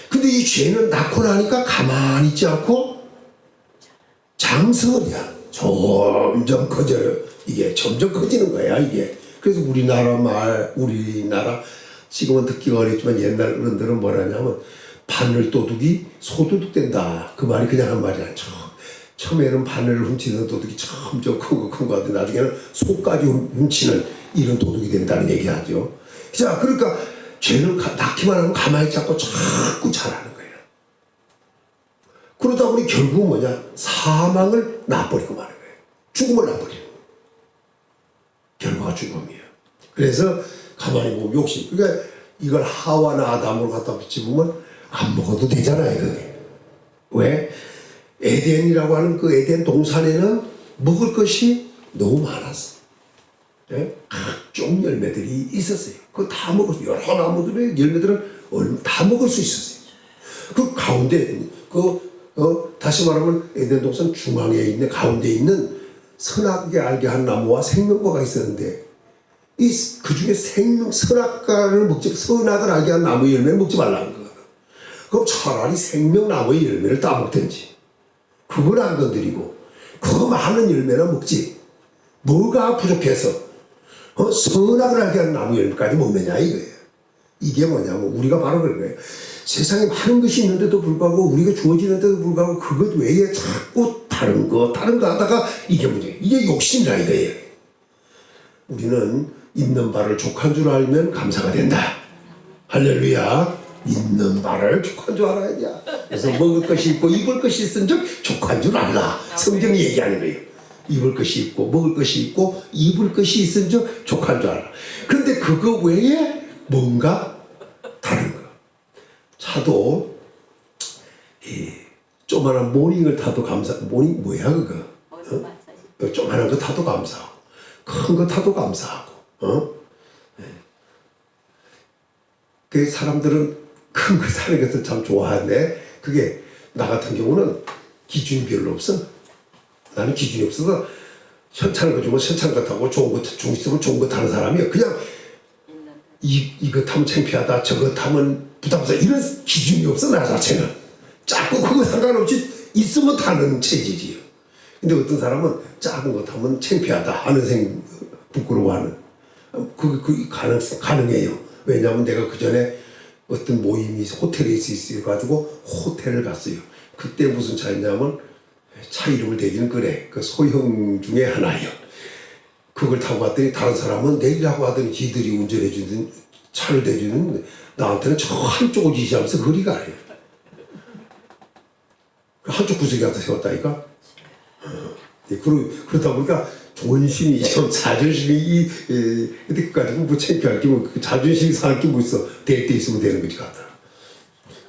근데 이 죄는 낳고 나니까 가만히 있지 않고 장성을 해야 점점 커져요. 이게 점점 커지는 거야 이게. 그래서 우리나라 지금은 듣기가 어렵지만 옛날 어른들은 뭐라냐면 바늘 도둑이 소도둑 된다. 그 말이 그냥 한 말이 아니죠. 처음에는 바늘을 훔치는 도둑이 점점 큰 거 하더니 나중에는 소까지 훔치는 이런 도둑이 된다는 얘기하죠. 자, 그러니까 죄를 낳기만 하면 가만히 있지 않고 자꾸 자라는 거예요. 그러다 보니 결국 뭐냐? 사망을 낳아버리고 마는 거예요. 죽음을 낳아버리는 거예요. 결과가 죽음이에요. 그래서 가만히 보면 욕심. 그러니까 이걸 하와나 아담으로 갖다 붙이면 안 먹어도 되잖아요. 그게. 왜? 에덴이라고 하는 그 에덴 동산에는 먹을 것이 너무 많았어. 예? 각종 열매들이 있었어요. 그거 다 먹었어요. 여러 나무들의 열매들은 다 먹을 수 있었어요. 그 가운데, 다시 말하면 에덴 동산 중앙에 있는, 가운데 있는 선악에 알게 한 나무와 생명과가 있었는데, 그 중에 선악과를 선악을 알게 한 나무 열매를 먹지 말라는 거거든. 그럼 차라리 생명나무의 열매를 따먹든지 그걸 안 건드리고 그 많은 열매나 먹지. 뭐가 부족해서 선악을 알게 한 나무 열매까지 먹느냐 이거예요. 이게 뭐냐면 우리가 바로 그런 거예요. 세상에 많은 것이 있는데도 불구하고 우리가 주어지는데도 불구하고 그것 외에 자꾸 다른 거 하다가 이게 문제예요. 이게 욕심이라 이거예요. 우리는 있는 바를 족한 줄 알면 감사가 된다. 할렐루야. 있는 바를 족한 줄 알아야 돼. 그래서 먹을 것이 있고 입을 것이 있은즉 족한 줄 알라. 성경이 얘기하는 거예요. 입을 것이 있고 먹을 것이 있고 입을 것이 있은즉 족한 줄 알라. 그런데 그거 외에 뭔가 다른 거. 차도 이 조그만한 모닝을 타도 모닝 뭐야 그거? 조그만한 거 타도 감사하고 큰 거 타도 감사하고 그 사람들은 큰 거 타는 것을 참 좋아하는데 그게 나 같은 경우는 기준이 별로 없어. 나는 기준이 없어서 현찮은 거 주면 현찮은 거 타고 좋은 거 중있으면 좋은 거 타는 사람이야. 그냥 이거 타면 창피하다 저거 타면 부담스러워 이런 기준이 없어. 나 자체는 자꾸 그거 상관없이 있으면 타는 체질이에요. 근데 어떤 사람은 작은 거 타면 창피하다 하는 부끄러워하는 그게 가능해요. 왜냐하면 내가 그 전에 어떤 모임이 호텔에 있어가지고 호텔을 갔어요. 그때 무슨 차였냐면 차 이름을 대기는 그래. 그 소형 중에 하나예요. 그걸 타고 갔더니 다른 사람은 내리라고 하더니 지들이 운전해주는 차를 대주는 나한테는 저 한쪽을 지시하면서 거리가 아니에요. 한쪽 구석에 갖다 세웠다니까. 그러다 보니까 존심이 좀 자존심이 근데 그까지 뭐 창피할 게 뭐 자존심이 상할 게 뭐 있어. 될 때 있으면 되는 거지 같아.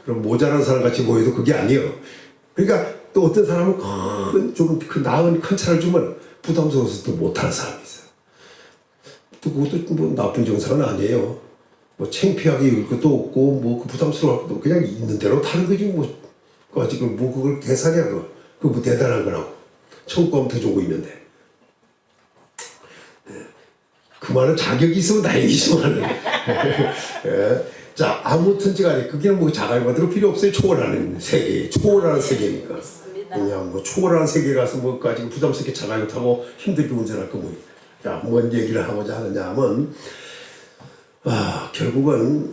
그럼 모자란 사람 같이 보여도 그게 아니에요. 그러니까 또 어떤 사람은 좀 나은 큰 차를 주면 부담스러워서 또 못하는 사람이 있어요. 또 그것도 뭐 나쁜 정상은 아니에요. 뭐 창피하게 입을 것도 없고 뭐 부담스러워할 것도 그냥 있는 대로 타는 거지 뭐. 지금 뭐 그걸 계산이야 그거 뭐 대단한 거라고. 천국가면 더 좋고 있는데. 그 말은 자격이 있으면 다행이지만은. 자, 아무튼지 간에 그게 뭐 자갈이 받을 필요 없어요. 초월하는 세계, 초월하는 세계니까. 그냥 뭐 초월하는 세계 가서 뭐까지 부담스럽게 자갈이 타고 힘들게 운전할 거 뭐. 자, 뭔 얘기를 하고자 하느냐 하면, 결국은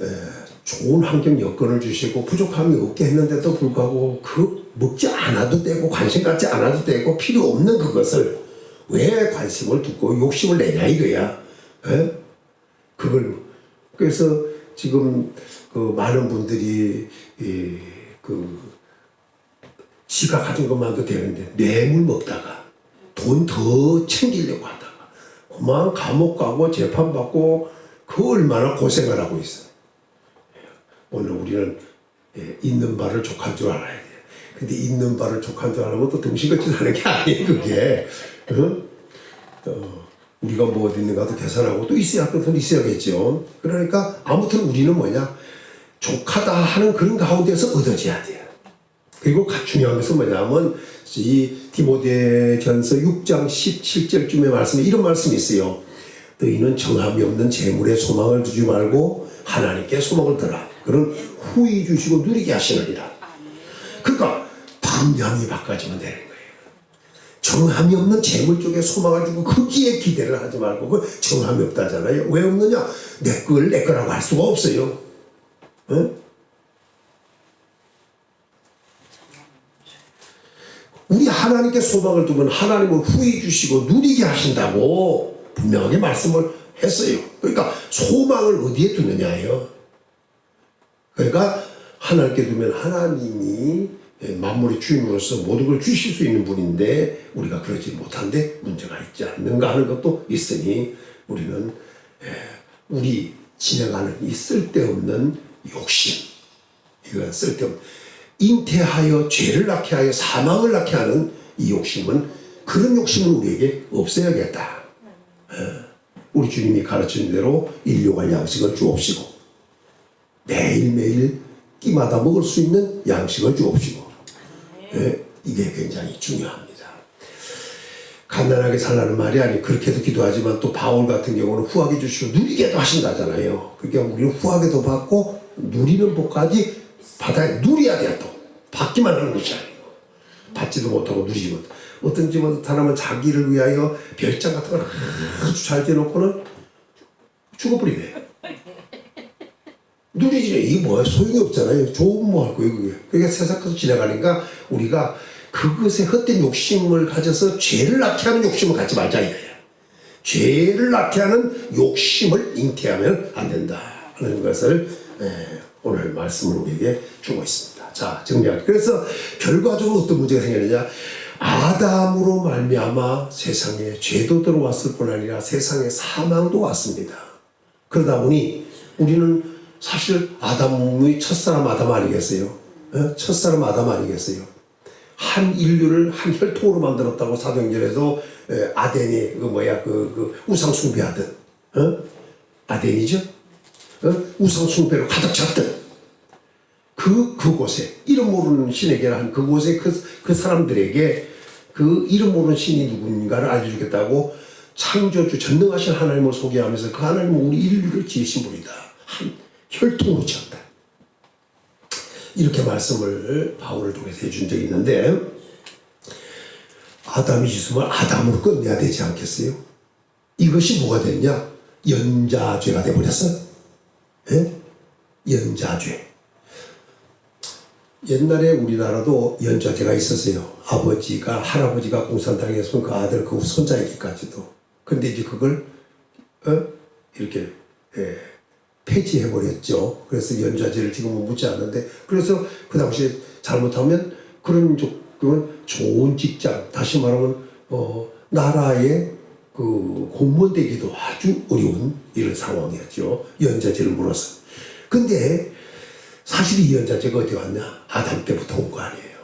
좋은 환경 여건을 주시고 부족함이 없게 했는데도 불구하고 그 먹지 않아도 되고 관심 갖지 않아도 되고 필요 없는 그것을 왜 관심을 두고 욕심을 내냐 이거야. 그걸 그래서 지금 그 많은 분들이 지가 가진 것만도 되는데 뇌물 먹다가 돈 더 챙기려고 하다가 그만 감옥 가고 재판 받고 그 얼마나 고생을 하고 있어. 오늘 우리는 있는 바를 족한 줄 알아야 돼. 근데 있는 바를 족한 줄 알면 또 등신같이 사는 게 아니에요 그게. 우리가 뭐 어디 있는가도 계산하고 또 있어야 할 것은 있어야겠죠. 그러니까 아무튼 우리는 뭐냐 족하다 하는 그런 가운데서 얻어져야 돼요. 그리고 중요한 것은 뭐냐면 이 디모데전서 6장 17절쯤의 말씀에 이런 말씀이 있어요. 너희는 정함이 없는 재물에 소망을 두지 말고 하나님께 소망을 들라. 그런 후히 주시고 누리게 하시느니라. 그러니까 방향이 바꿔지면 되는 거예요. 정함이 없는 재물 쪽에 소망을 두고 거기에 기대를 하지 말고 그 정함이 없다잖아요. 왜 없느냐? 내 걸 내 거라고 할 수가 없어요. 우리 하나님께 소망을 두면 하나님은 후히 주시고 누리게 하신다고 분명하게 말씀을 했어요. 그러니까 소망을 어디에 두느냐예요. 그러니까 하나님께 두면 하나님이 만물의 주인으로서 모든 걸 주실 수 있는 분인데 우리가 그러지 못한데 문제가 있지 않는가 하는 것도 있으니 우리는 우리 진행하는 이 쓸데없는 욕심, 이거 쓸데없는 잉태하여 죄를 낳게 하여 사망을 낳게 하는 이 욕심은 그런 욕심은 우리에게 없애야겠다. 우리 주님이 가르친 대로 일용할 양식을 주옵시고 매일매일 끼마다 먹을 수 있는 양식을 주옵시고 이게 굉장히 중요합니다. 간단하게 살라는 말이 아니 그렇게도 기도하지만 또 바울 같은 경우는 후하게 주시고 누리게도 하신다잖아요. 그러니까 우리는 후하게도 받고 누리는 복까지 받아야 누려야 돼요. 또 받기만 하는 것이 아니고 받지도 못하고 누리지 못하고 어떤 집은 사람은 자기를 위하여 별장 같은 걸 아주 잘 지어놓고는 죽어버리네. 누리지 이게 뭐야 소용이 없잖아요. 좋은 뭐 할 거예요 그게. 그러니까 세상에서 지나가니까 우리가 그것에 헛된 욕심을 가져서 죄를 낳게 하는 욕심을 갖지 말자 이거예요. 죄를 낳게 하는 욕심을 잉태하면 안 된다 하는 것을 오늘 말씀을 우리에게 주고 있습니다. 자 정리할게요. 그래서 결과적으로 어떤 문제가 생겼느냐, 아담으로 말미암아 세상에 죄도 들어왔을 뿐 아니라 세상에 사망도 왔습니다. 그러다 보니 우리는 사실 아담의 첫사람 아담 아니겠어요? 첫사람 아담 아니겠어요? 한 인류를 한 혈통으로 만들었다고 사도행전에도 아덴이 그 우상 숭배하던 아덴이죠? 우상 숭배로 가득 찼던 그곳에 이름 모르는 신에게 한 그곳에 그 사람들에게 그 이름 모르는 신이 누군가를 알려주겠다고 창조주 전능하신 하나님을 소개하면서 그 하나님은 우리 인류를 지으신 분이다. 한 혈통으로 지었다. 이렇게 말씀을 바울을 통해서 해준 적이 있는데, 아담이 짓으면 아담으로 끝내야 되지 않겠어요? 이것이 뭐가 됐냐? 연자죄가 돼버렸어. 예? 연자죄. 옛날에 우리나라도 연자죄가 있었어요. 아버지가 할아버지가 공산당에서 그 아들 그 손자에게까지도. 근데 이제 그걸 이렇게 폐지해버렸죠. 그래서 연좌제를 지금은 묻지 않는데, 그래서 그 당시에 잘못하면 그런 좋은 직장, 다시 말하면 나라의 그 공무원 되기도 아주 어려운 이런 상황이었죠. 연좌제를 물어서. 근데 사실 이 연좌제가 어디 왔냐? 아담 때부터 온 거 아니에요.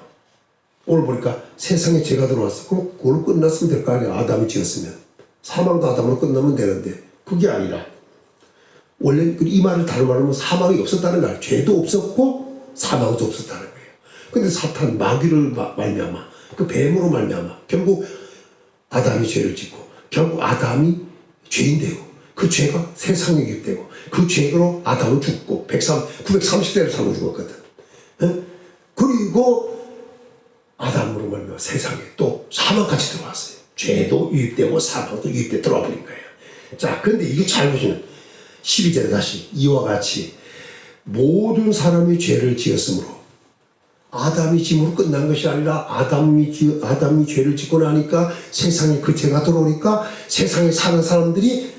오늘 보니까 세상에 죄가 들어왔어. 그럼 그걸로 끝났으면 될 거 아니에요. 아담이 지었으면. 사망도 아담으로 끝나면 되는데 그게 아니라 원래 이 말을 다른 말로 하면 사망이 없었다는 거예요. 죄도 없었고 사망도 없었다는 거예요. 근데 사탄 마귀를 말미암아 그 뱀으로 말미암아 결국 아담이 죄를 짓고 결국 아담이 죄인 되고 그 죄가 세상에 깃되고 그 죄로 아담은 죽고 930세를 살고 죽었거든. 그리고 아담으로 말미암아 세상에 또 사망까지 들어왔어요. 죄도 유입되고 사망도 유입돼 들어와 버린 거예요. 자, 근데 이게 잘 보시면 12절에 다시 이와 같이 모든 사람이 죄를 지었으므로 아담이 짐으로 끝난 것이 아니라 아담이 죄를 짓고 나니까 세상에 그 죄가 들어오니까 세상에 사는 사람들이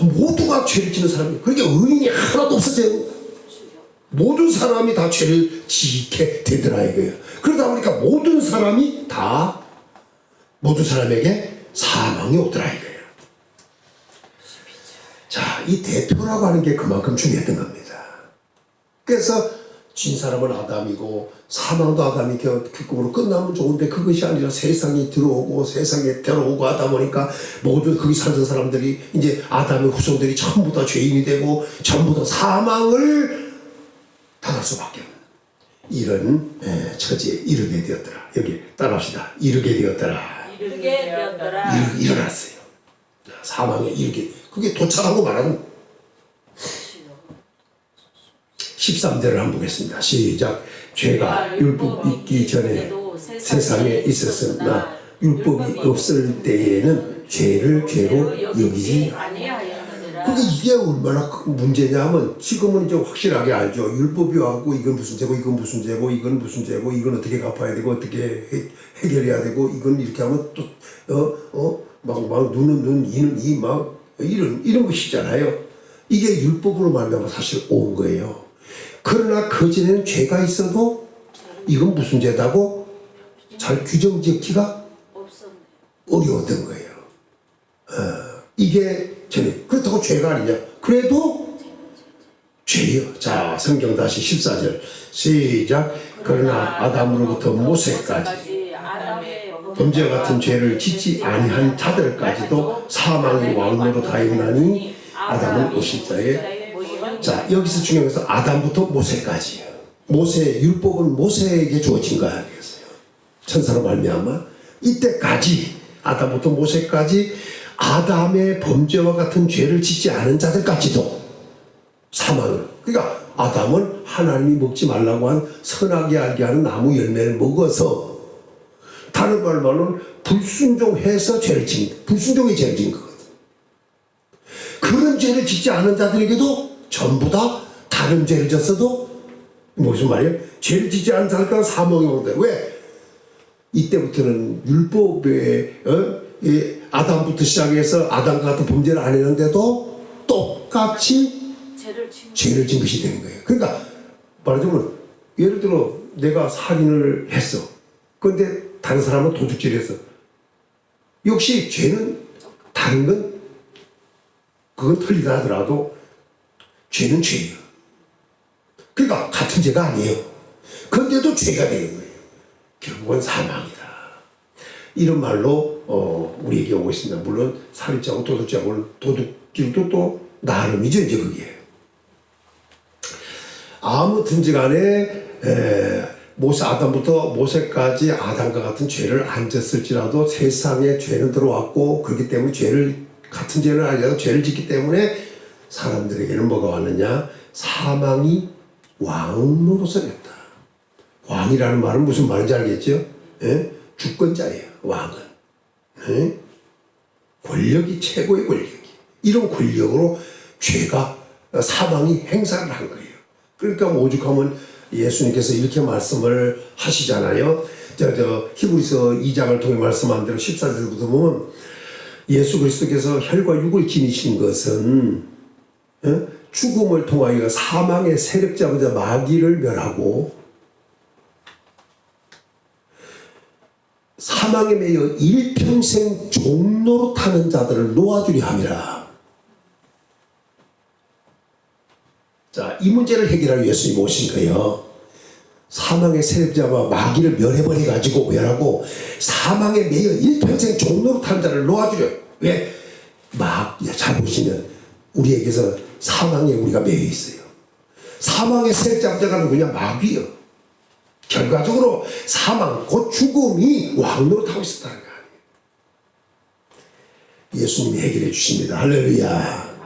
모두가 죄를 짓는 사람이에요. 그러니까 의인이 하나도 없었어요. 모든 사람이 다 죄를 짓게 되더라 이거예요. 그러다 보니까 모든 사람에게 사망이 오더라 이거예요. 자, 이 대표라고 하는 게 그만큼 중요했던 겁니다. 그래서 진 사람은 아담이고 사망도 아담이 겪음으로 끝나면 좋은데 그것이 아니라 세상에 들어오고 하다 보니까 모든 거기 살던 사람들이 이제 아담의 후손들이 전부 다 죄인이 되고 전부 다 사망을 당할 수밖에 없는 이런 처지에 이르게 되었더라. 여기 따라합시다. 이르게 되었더라. 일어났어요. 사망에 이르게. 그게 도착하고 말하는 13절을 한번 보겠습니다. 시작. 죄가 율법 있기 전에 세상에 있었으나 율법이 없을 때에는 죄를 죄로 여기지 그게 이게 얼마나 문제냐면 지금은 이제 확실하게 알죠. 율법이 와고 이건 무슨 죄고 이건 무슨 죄고 이건 무슨 죄고 이건 어떻게 갚아야 되고 어떻게 해결해야 되고 이건 이렇게 하면 또 막 눈은 이는 이 막 이런 것이잖아요. 이게 율법으로 말미암아 사실 온 거예요. 그러나 그전에는 죄가 있어도 이건 무슨 죄다고 잘 규정짓기가 어려웠던 거예요. 이게 전에 그렇다고 죄가 아니냐? 그래도 죄요. 자, 성경 다시 14절 시작. 그러나 아담으로부터 모세까지 범죄와 같은 죄를 짓지 아니한 자들까지도 사망의 왕노로 다했나니 아담은 오실자에. 자, 여기서 중요한 것은 아담부터 모세까지예요. 율법은 모세에게 주어진 거 아니겠어요? 천사로 말미암아 이때까지 아담부터 모세까지 아담의 범죄와 같은 죄를 짓지 않은 자들까지도 사망을. 그러니까 아담은 하나님이 먹지 말라고 한 선하게 알게 하는 나무 열매를 먹어서, 다른 말로는 불순종해서 죄를 짓는, 불순종이 죄를 짓는 거거든. 그런 죄를 짓지 않은 자들에게도 전부 다 다른 죄를 졌어도 무슨 말이에요? 죄를 짓지 않은 자들과 사망이 오는데, 왜? 이때부터는 율법에 이 아담부터 시작해서 아담과 같은 범죄를 안 했는데도 똑같이 죄를 진 것이 되는 거예요. 그러니까 말하자면 예를 들어 내가 살인을 했어. 그런데 다른 사람은 도둑질을 했어. 역시 죄는 다른 건 그건 틀리다 하더라도 죄는 죄예요. 그러니까 같은 죄가 아니에요. 그런데도 죄가 되는 거예요. 결국은 사망이다. 이런 말로 우리에게 오고 있습니다. 물론 살인죄하고 도둑죄하고는, 도둑질도 또 나름이죠, 이제 그게. 아무튼지 간에 모세, 아담부터 모세까지 아담과 같은 죄를 안 졌을지라도 세상에 죄는 들어왔고, 그렇기 때문에 같은 죄는 아니라도 죄를 짓기 때문에 사람들에게는 뭐가 왔느냐? 사망이 왕노릇을 했다. 왕이라는 말은 무슨 말인지 알겠죠? 예? 주권자예요, 왕은. 예? 권력이 최고의 권력이. 이런 권력으로 죄가, 사망이 행사를 한 거예요. 그러니까 오죽하면 예수님께서 이렇게 말씀을 하시잖아요. 히브리서 2장을 통해 말씀한 대로 14절부터 보면 예수 그리스도께서 혈과 육을 지니신 것은 죽음을 통하여 사망의 세력자보다 마귀를 멸하고 사망에 매여 일평생 종로로 타는 자들을 놓아주려 함이라. 자, 이 문제를 해결하기 위해서 예수님이 오신 거예요. 사망의 세력자와 마귀를 멸해버려가지고 멸하고 사망에 매여 일평생 종로로 타는 자를 놓아주려. 왜? 잘 보시면 우리에게서 사망에 우리가 매여 있어요. 사망의 세력자가 누구냐? 마귀요. 결과적으로 사망, 곧 죽음이 왕노릇하고 있었다는 거 아니에요. 예수님이 해결해 주십니다. 할렐루야.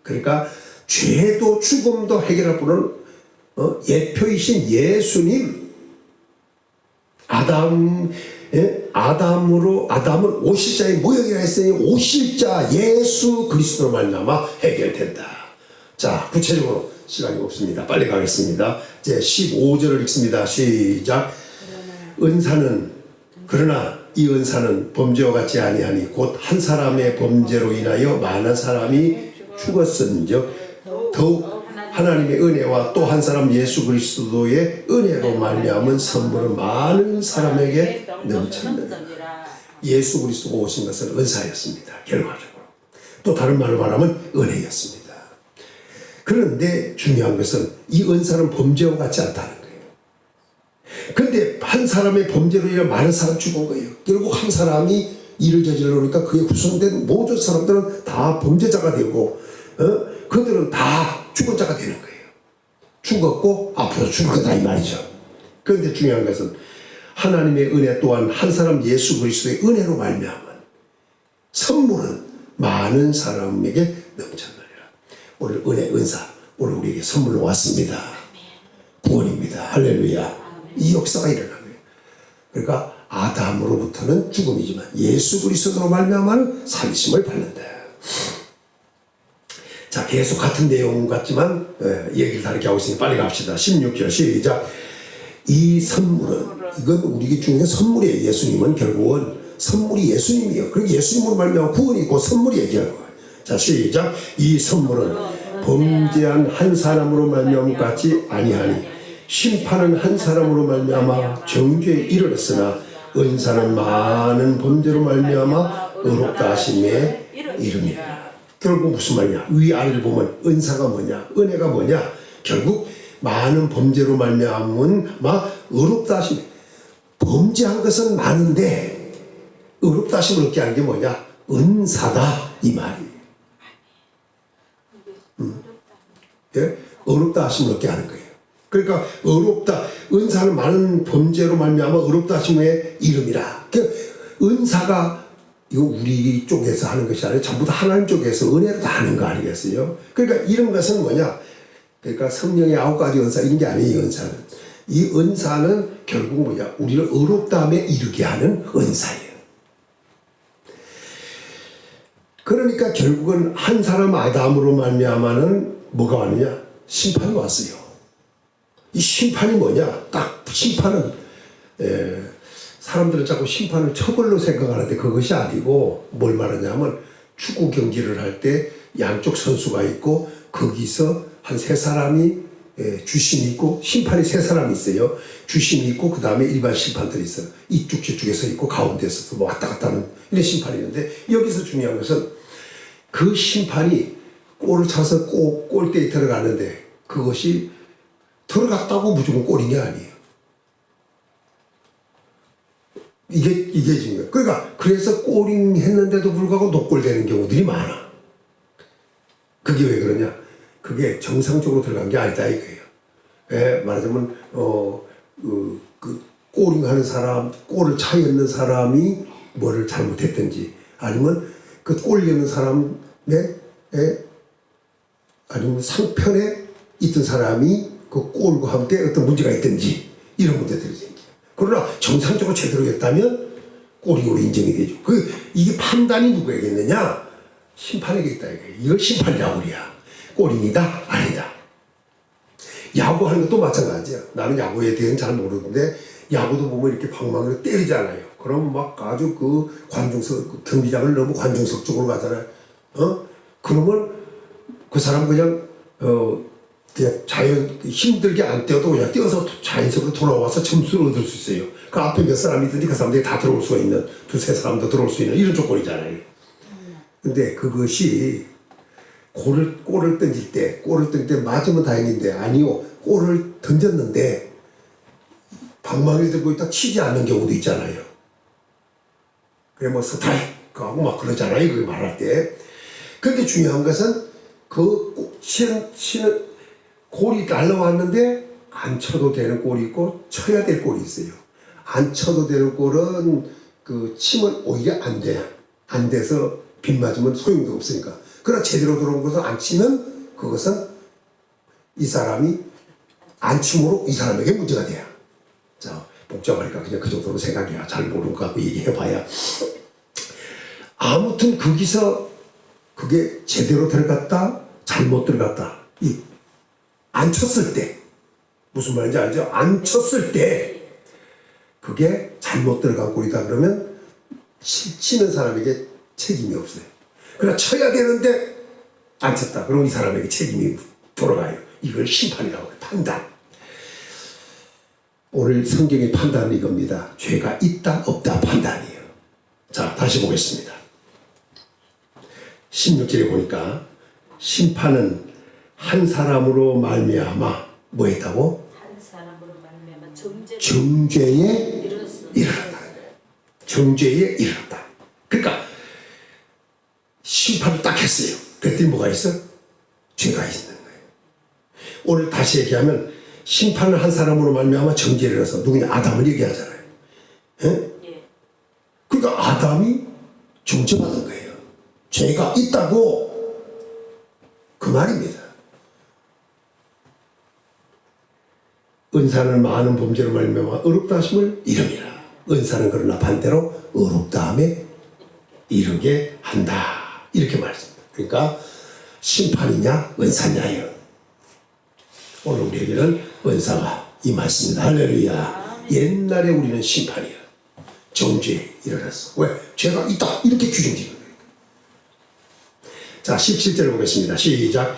그러니까 죄도 죽음도 해결할 분은 예표이신 예수님. 아담은 오실자의 모형이라 했으니 오실자 예수 그리스도로 말미암아 해결된다. 자, 구체적으로 시간이 없습니다. 빨리 가겠습니다. 제 15절을 읽습니다. 시작. 그러나 이 은사는 범죄와 같지 아니하니 곧 한 사람의 범죄로 인하여 많은 사람이 죽었은즉 더욱 하나님의 은혜와 또 한 사람 예수 그리스도의 은혜로 말미암은 선물은 많은 사람에게 넘쳤느니라. 예수 그리스도가 오신 것은 은사였습니다. 결과적으로. 또 다른 말로 말하면 은혜였습니다. 그런데 중요한 것은 이 은사는 범죄와 같지 않다는 거예요. 그런데 한 사람의 범죄로 인해 많은 사람이 죽은 거예요. 결국 한 사람이 일을 저질러니까 그에 구성된 모든 사람들은 다 범죄자가 되고 그들은 다 죽은 자가 되는 거예요. 죽었고 앞으로 죽을 거다 이 말이죠. 그런데 중요한 것은 하나님의 은혜 또한 한 사람 예수 그리스도의 은혜로 말미암은 선물은 많은 사람에게 넘쳤느니라. 오늘 은혜, 은사, 오늘 우리에게 선물로 왔습니다. 구원입니다. 할렐루야. 이 역사가 일어나는 거예요. 그러니까 아담으로부터는 죽음이지만 예수 그리스도로 말미암아는 살리심을 받는다. 자, 계속 같은 내용 같지만 얘기를 다르게 하고 있으니 빨리 갑시다. 16절 시작. 이 선물은, 이건 우리에게 중요한 선물이에요. 예수님은 결국은 선물이 예수님이에요. 그리고 예수님으로 말미암아 구원이 있고 선물이 얘기하는 거예요. 자, 시작. 이 선물은 범죄한 한 사람으로 말미암아 같지 아니하니 심판은 한 사람으로 말미암아 정죄에 이르렀으나 은사는 많은 범죄로 말미암아 의롭다 하심에 이릅니다. 결국 무슨 말이냐? 위아래를 보면 은사가 뭐냐? 은혜가 뭐냐? 결국 많은 범죄로 말미암은 의롭다 하심. 범죄한 것은 많은데 의롭다 하심을 얻게 하는 게 뭐냐? 은사다 이 말이에요. 예? 의롭다 하심을 얻게 하는 거예요. 그러니까 의롭다, 은사는 많은 범죄로 말미암아 의롭다 하심의 이름이라. 은사가 이거 우리 쪽에서 하는 것이 아니라 전부 다 하나님 쪽에서 은혜로 다 하는 거 아니겠어요? 그러니까 이런 것은 뭐냐? 그러니까 성령의 9가지 은사 이런 게 아니에요. 은사는 이 은사는 결국 뭐냐? 우리를 의롭다함에 이르게 하는 은사예요. 그러니까 결국은 한 사람 아담으로 말미암아는 뭐가 왔느냐? 심판이 왔어요. 이 심판이 뭐냐? 딱 심판은 사람들은 자꾸 심판을 처벌로 생각하는데 그것이 아니고 뭘 말하냐면 축구 경기를 할 때 양쪽 선수가 있고 거기서 한 3사람이 주심이 있고 심판이 3사람이 있어요. 주심이 있고 그 다음에 일반 심판들이 있어요. 이쪽 저쪽에서 있고 가운데서 뭐 왔다 갔다 하는 이런 심판이 있는데 여기서 중요한 것은 그 심판이 골을 차서 꼭 골대에 들어가는데 그것이 들어갔다고 무조건 골인 게 아니에요. 이게 중요해요. 그러니까 그래서 골인 했는데도 불구하고 노골되는 경우들이 많아. 그게 왜 그러냐? 그게 정상적으로 들어간 게 아니다 이거예요. 말하자면 그 골인 하는 사람, 골을 차였는 사람이 뭐를 잘못했든지 아니면 그 골 여는 사람의 아니면 상편에 있던 사람이 그 골과 함께 어떤 문제가 있든지 이런 문제들이 생겨요. 그러나 정상적으로 제대로 했다면 골이로 인정이 되죠. 이게 판단이 누구에게 있느냐? 심판에게 있다 이거예요. 이걸 심판 야구야. 골입니다? 아니다. 야구하는 것도 마찬가지야. 나는 야구에 대해서는 잘 모르는데 야구도 보면 이렇게 방망이로 때리잖아요. 그럼 막 아주 그 관중석, 그 경기장을 너무 관중석 쪽으로 가잖아요. 그러면 그 사람 그냥 자연 힘들게 안 뛰어도 그냥 뛰어서 자연스럽게 돌아와서 점수를 얻을 수 있어요. 그 앞에 몇 사람이 있든지 그 사람들이 다 들어올 수가 있는, 2-3사람도 들어올 수 있는 이런 조건이잖아요. 근데 그것이 골을 던질 때 맞으면 다행인데 아니요, 골을 던졌는데 방망이를 들고 있다 치지 않는 경우도 있잖아요. 그래 뭐 스트라이크 하고 막 그러잖아요. 그걸 말할 때. 근데 중요한 것은 그 치는 골이 날라왔는데 안 쳐도 되는 골이 있고 쳐야 될 골이 있어요. 안 쳐도 되는 골은 그 치면 오히려 안 돼요. 안 돼서 빗 맞으면 소용도 없으니까. 그러나 제대로 들어온 것은 안 치면 그것은 이 사람이 안 침으로 이 사람에게 문제가 돼요. 자, 복잡하니까 그냥 그 정도로 생각해야 잘 모르는 것 같고 얘기해봐야. 아무튼 거기서 그게 제대로 들어갔다, 잘못 들어갔다. 안 쳤을 때, 무슨 말인지 알죠? 안 쳤을 때, 그게 잘못 들어간 골이다 그러면 치는 사람에게 책임이 없어요. 그러나 쳐야 되는데 안 쳤다. 그럼 이 사람에게 책임이 돌아가요. 이걸 심판이라고 해요. 판단. 오늘 성경의 판단은 이겁니다. 죄가 있다 없다 판단이에요. 자, 다시 보겠습니다. 16절에 보니까 심판은 한 사람으로 말미암아 뭐 했다고? 한 사람으로 말미암아 정죄에 이르렀다. 정죄에 이르렀다. 그러니까 심판을 딱 했어요. 그랬더니 뭐가 있어? 죄가 있는 거예요. 오늘 다시 얘기하면 심판을 한 사람으로 말미암아 정죄에 이르러서 누구냐? 아담을 얘기하잖아요. 예. 그러니까 아담이 정죄받은 거예요. 죄가 있다고 그 말입니다. 은사는 많은 범죄로 말미암아 의롭다 하심을 이름이라. 은사는 그러나 반대로 의롭다함에 이르게 한다. 이렇게 말했습니다. 그러니까 심판이냐 은사냐예요. 오늘 우리에게는 은사가 이 말씀입니다. 할렐루야. 옛날에 우리는 심판이야. 정죄에 일어났어. 왜? 죄가 있다. 이렇게 규정지는 거예요. 자, 17절 보겠습니다. 시작.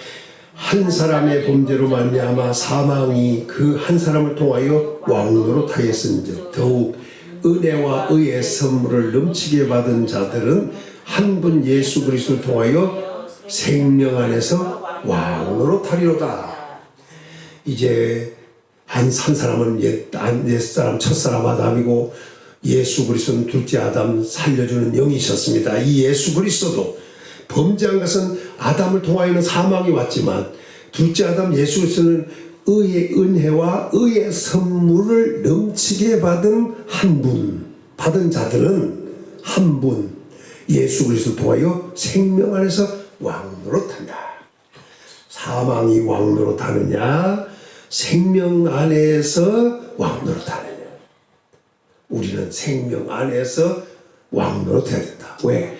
한 사람의 범죄로 말미암아 사망이 그 한 사람을 통하여 왕노로 타였은즉 더욱 은혜와 의의 선물을 넘치게 받은 자들은 한 분 예수 그리스도를 통하여 생명 안에서 왕으로 타리로다. 이제 한 사람은 옛사람 첫사람 아담이고 예수 그리스도는 둘째 아담 살려주는 영이셨습니다. 이 예수 그리스도도 범죄한 것은 아담을 통하여는 사망이 왔지만 둘째 아담 예수 그리스도는 의의 은혜와 의의 선물을 넘치게 받은 한 분, 받은 자들은 한 분 예수 그리스도를 통하여 생명 안에서 왕노릇한다. 사망이 왕노릇하느냐 생명 안에서 왕노릇하느냐. 우리는 생명 안에서 왕노릇해야 된다. 왜?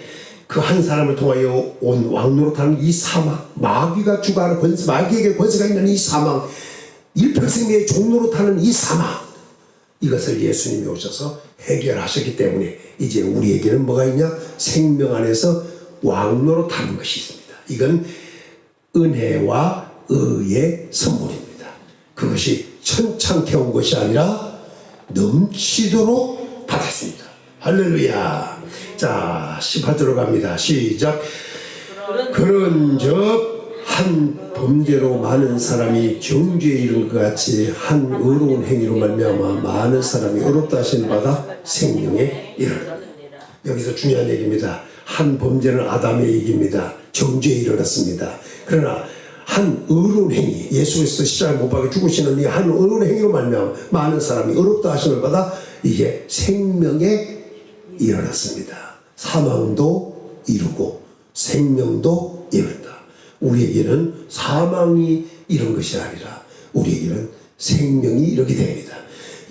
그 한 사람을 통하여 온 왕노릇하는 이 사망, 마귀가 주관하는 권세, 마귀에게 권세가 있는 이 사망, 일평생의 종노릇하는 이 사망, 이것을 예수님이 오셔서 해결하셨기 때문에 이제 우리에게는 뭐가 있냐? 생명 안에서 왕노릇하는 것이 있습니다. 이건 은혜와 의의 선물입니다. 그것이 천창케 온 것이 아니라 넘치도록 받았습니다. 할렐루야. 자, 18절로 갑니다. 시작. 그런즉 한 범죄로 많은 사람이 정죄에 이른 것 같이 한 의로운 행위로 말미암아 많은 사람이 의롭다 하신 바가 생명에 이르렀다. 여기서 중요한 얘기입니다. 한 범죄는 아담의 얘기입니다. 정죄에 이르렀습니다. 그러나 한 의로운 행위, 예수 그리스도 십자가에 못 박혀 죽으시는 이 한 의로운 행위로 말미암아 많은 사람이 의롭다 하심을 받아 이게 생명에 이르렀습니다. 사망도 이루고 생명도 이룬다. 우리에게는 사망이 이런 것이 아니라 우리에게는 생명이 이르게 됩니다.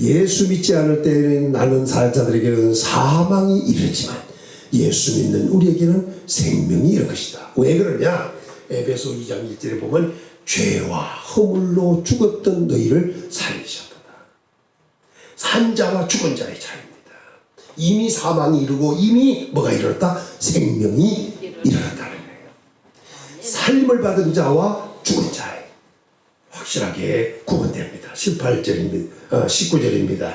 예수 믿지 않을 때는 나는 살자들에게는 사망이 이르지만 예수 믿는 우리에게는 생명이 이를 것이다. 왜 그러냐? 에베소 2장 1절에 보면 죄와 허물로 죽었던 너희를 살리셨다. 산자와 죽은 자의 차이입니다. 이미 사망이 이르고 이미 뭐가 이르렀다? 생명이 이르렀다는 거예요. 삶을 받은 자와 죽은 자의 확실하게 구분됩니다. 19절입니다.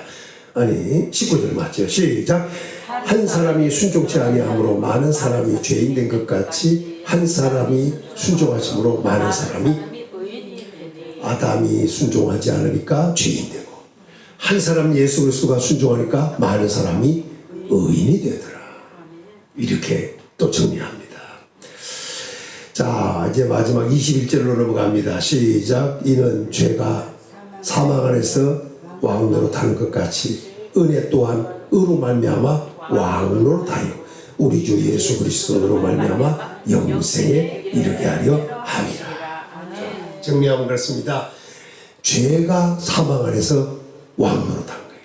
아니 19절 맞죠? 시작. 한 사람이 순종치 아니함으로 많은 사람이 죄인 된 것 같이 한 사람이 순종하심으로 많은 사람이 아담이 순종하지 않으니까 죄인 되고 한 사람 예수 그리스도가 순종하니까 많은 사람이 의인이 되더라. 이렇게 또 정리합니다. 자, 이제 마지막 21절로 넘어갑니다. 시작. 이는 죄가 사망 안에서 왕노릇하는 것 같이 은혜 또한 의로 말미암아 왕노릇하여 우리 주 예수 그리스도로 말미암아 영생에 이르게 하려 함이라. 정리하면 그렇습니다. 죄가 사망 안에서 왕노릇한 거예요.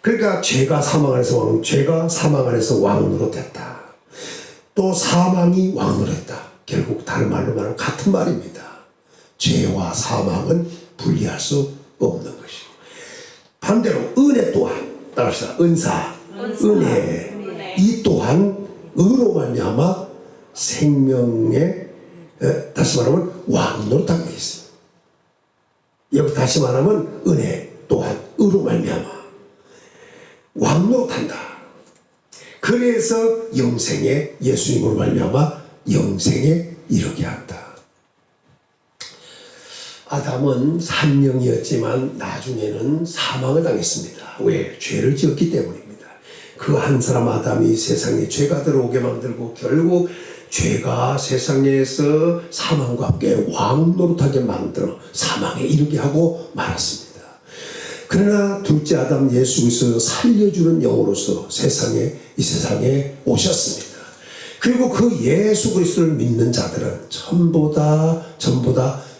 그러니까 죄가 사망 안에서 왕노릇했다. 또 사망이 왕노릇했다. 결국 다른 말로 말하면 같은 말입니다. 죄와 사망은 분리할 수 없는 것이고 반대로 은혜 또한 따라합시다. 은혜 이 또한 의로 말미암아 생명에 다시 말하면 왕노릇하게 되어 있어요. 여기 다시 말하면 은혜 또한 의로 말미암아 왕노릇한다. 그래서 영생에 예수님으로 말미암아 영생에 이르게 한다. 아담은 산명이었지만 나중에는 사망을 당했습니다. 왜? 죄를 지었기 때문입니다. 그 한 사람 아담이 세상에 죄가 들어오게 만들고 결국 죄가 세상에서 사망과 함께 왕노릇하게 만들어 사망에 이르게 하고 말았습니다. 그러나 둘째 아담 예수 그리스도 살려주는 영으로서 이 세상에 오셨습니다. 그리고 그 예수 그리스도를 믿는 자들은 전부 다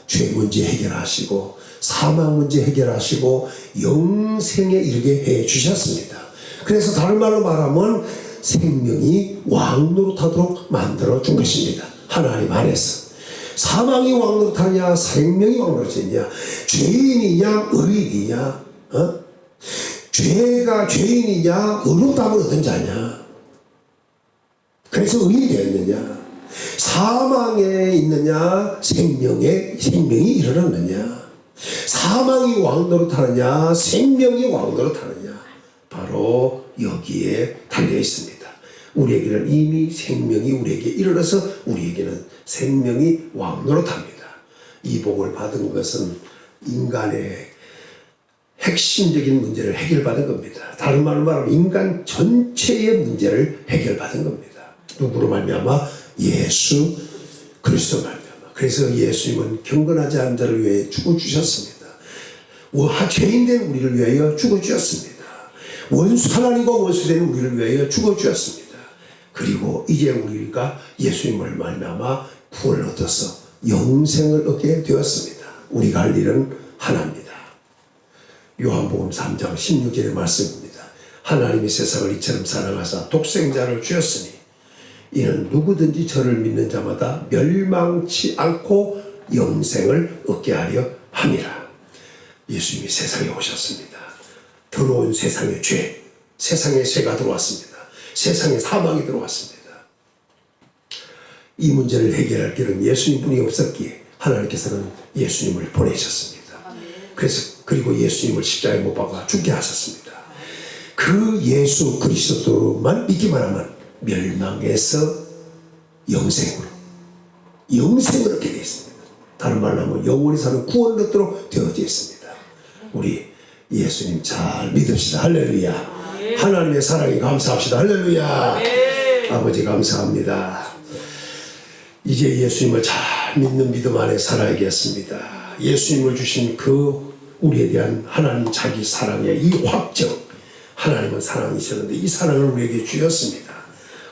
죄 문제 해결하시고 사망 문제 해결하시고 영생에 이르게 해 주셨습니다. 그래서 다른 말로 말하면 생명이 왕노릇하도록 만들어 준 것입니다. 하나님 안에서 사망이 왕노릇하냐 생명이 왕노릇하냐 죄인이냐 의인이냐 죄가 죄인이냐 의롭다함을 얻은 자냐 그래서 의인이 되었느냐 사망에 있느냐 생명이 일어났느냐 사망이 왕노릇하느냐 생명이 왕노릇하느냐 바로 여기에 달려 있습니다. 우리에게는 이미 생명이 우리에게 일어나서 우리에게는 생명이 왕노릇합니다. 이 복을 받은 것은 인간의 핵심적인 문제를 해결받은 겁니다. 다른 말로 말하면 인간 전체의 문제를 해결받은 겁니다. 누구로 말미암아? 예수 그리스도 말미암아. 그래서 예수님은 경건하지 않은 자를 위해 죽어주셨습니다. 죄인된 우리를 위하여 죽어주셨습니다. 하나님과 원수되는 우리를 위하여 죽어주었습니다. 그리고 이제 우리가 예수님을 말미암아 구원을 얻어서 영생을 얻게 되었습니다. 우리가 할 일은 하나입니다. 요한복음 3장 16절의 말씀입니다. 하나님이 세상을 이처럼 사랑하사 독생자를 주었으니 이는 누구든지 저를 믿는 자마다 멸망치 않고 영생을 얻게 하려 함이라. 예수님이 세상에 오셨습니다. 더러운 세상의 죄, 세상에 죄가 들어왔습니다. 세상에 사망이 들어왔습니다. 이 문제를 해결할 길은 예수님뿐이 없었기에 하나님께서는 예수님을 보내셨습니다. 그리고 예수님을 십자가에 못 박아 죽게 하셨습니다. 그 예수 그리스도만 믿기만 하면 멸망에서 영생으로 얻게 되어 있습니다. 다른 말로 하면 영원히 사는 구원을 얻도록 되어져 있습니다. 우리 예수님 잘 믿읍시다. 할렐루야. 하나님의 사랑에 감사합시다. 할렐루야. 아버지 감사합니다. 이제 예수님을 잘 믿는 믿음 안에 살아야겠습니다. 예수님을 주신 그 우리에 대한 하나님 자기 사랑의 이 확정, 하나님은 사랑이셨는데 이 사랑을 우리에게 주셨습니다.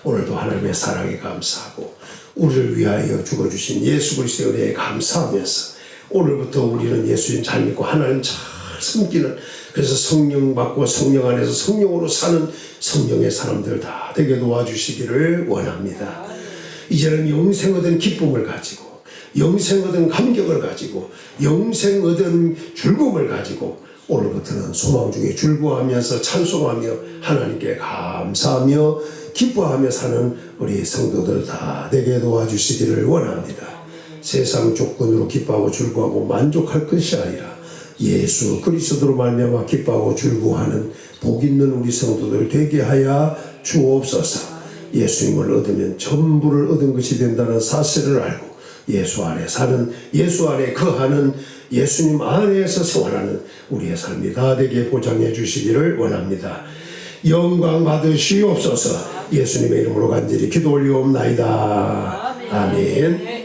오늘도 하나님의 사랑에 감사하고 우리를 위하여 죽어주신 예수 그리스도의 은혜에 감사하면서 오늘부터 우리는 예수님 잘 믿고 하나님 잘 섬기는, 그래서 성령 받고 성령 안에서 성령으로 사는 성령의 사람들 다 되게 도와주시기를 원합니다. 이제는 영생 얻은 기쁨을 가지고, 영생 얻은 감격을 가지고, 영생 얻은 즐거움을 가지고 오늘부터는 소망 중에 즐거워하면서 찬송하며 하나님께 감사하며 기뻐하며 사는 우리 성도들 다 되게 도와주시기를 원합니다. 세상 조건으로 기뻐하고 즐거워하고 만족할 것이 아니라 예수 그리스도로 말미암아 기뻐하고 즐거워하는 복 있는 우리 성도들 되게 하여 주옵소서. 예수님을 얻으면 전부를 얻은 것이 된다는 사실을 알고 예수 안에 사는, 예수 안에 거하는, 예수님 안에서 생활하는 우리의 삶이 다 되게 보장해 주시기를 원합니다. 영광 받으시옵소서. 예수님의 이름으로 간절히 기도 올리옵나이다. 아멘.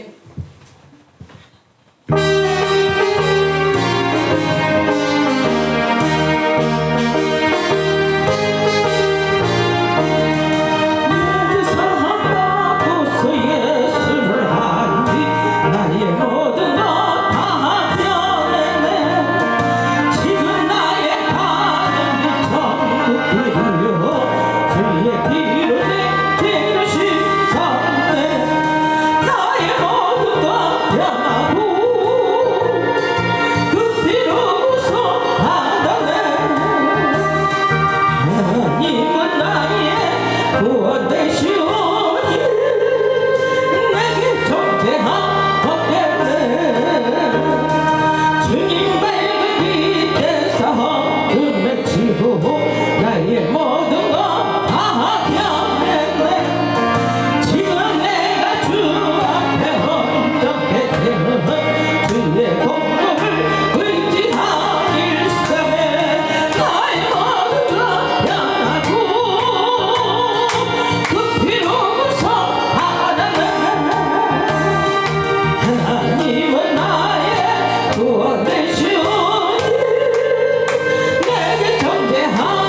구원되시오니 내게 전대하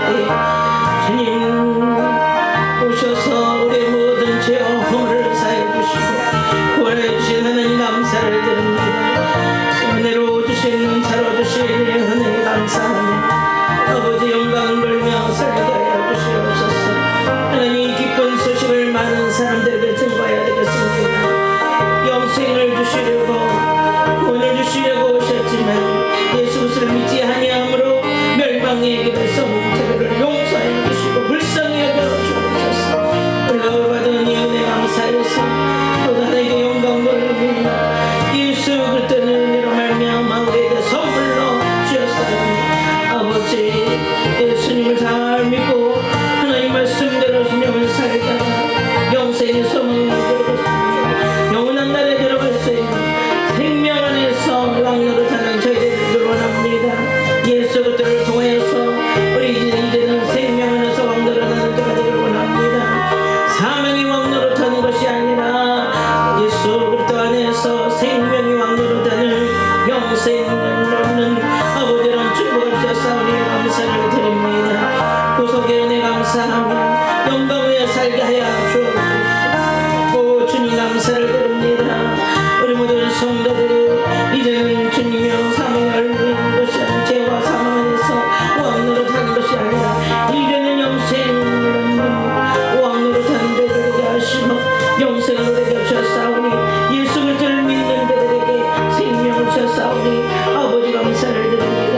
때 주님 오셔서 우리의 모든 죄와 허물을 사해 주시고 구원해 주신 하나님 감사를 드립니다. 은혜로 주신 사로 주신 은혜에 감사하며 아버지 영광을 돌며 살게 하여 주시옵소서. 하나님 기쁜 소식을 많은 사람들에게 증거해야 되겠습니다. 영생을 주시려고 구원을 주시려고 오셨지만 예수 그리스도를 믿지 아니함으로 멸망의 길을 성체를 용서해 주시고 불쌍히 여겨 주옵소서. 우리가 받은 이 은혜 감사해서 또 하나님께 영광 돌리며 예수 그리스도의 은혜로 말미암아 우리에게 선물로 주셨사오니 아버지 예수님을 잘 믿고 하나님 말씀대로 순종을 살다가 영생의 소망을 들어갔습니다. 영원한 날에 들어갈 수 있는 생명 안에서 왕노릇 하는 저희들을 원합니다. 예수 그리스도를 통해서 우리 이제는 생명 안에서 왕노릇 하는 자가 되기를 원합니다. 사명이 왕노릇 하는 것이 아니라 예수 그리스도 안에서 생명이 왕노릇 하는 영생을 얻는 아버지란 축복을 주셨사오니 감사를 드립니다. 구속의 은혜 감사하며 영광 위에 살게 하여 주옵소서. 오 주님 감사를 드립니다. 우리 모든 성도들이 이제는 주님의 사명을 알는 것이 아닌 죄와 사망 안에서 왕노릇 하는 것이 아니라 이제는 영생을 얻는 왕노릇 하는 자들에게 하시고 영생을 우리에게 주셨사오니 예수 그리스도를 믿는 자들에게 생명을 주셨사오니 아버지 감사를 드립니다.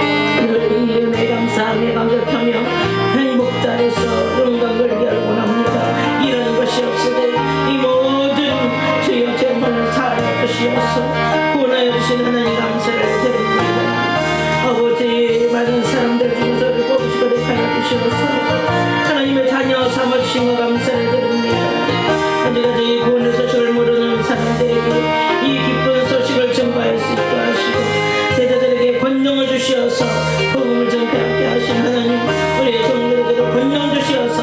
이 은혜 감사하며 감격하며 행복 자리에서 영광 걸기를 원합니다. 이런 것이 없으되 이 모든 주여 죄만을 사하여 주시옵소서. 구원하여 주신 하나님 감사를 드립니다. 아버지 많은 사람들 중에서 우리 뽑으시고 대하여 주시옵소서. 하나님의 자녀 삼아주신 것 감사를 드립니다. 언제까지 구원의 소식을 모르는 사람들에게 이 기쁜 소식을 전파할 수 있게 하시고 제자들에게 권능을 주시어서 복음을 전파하게 하신 하나님 우리의 종들에게도 권능 주시어서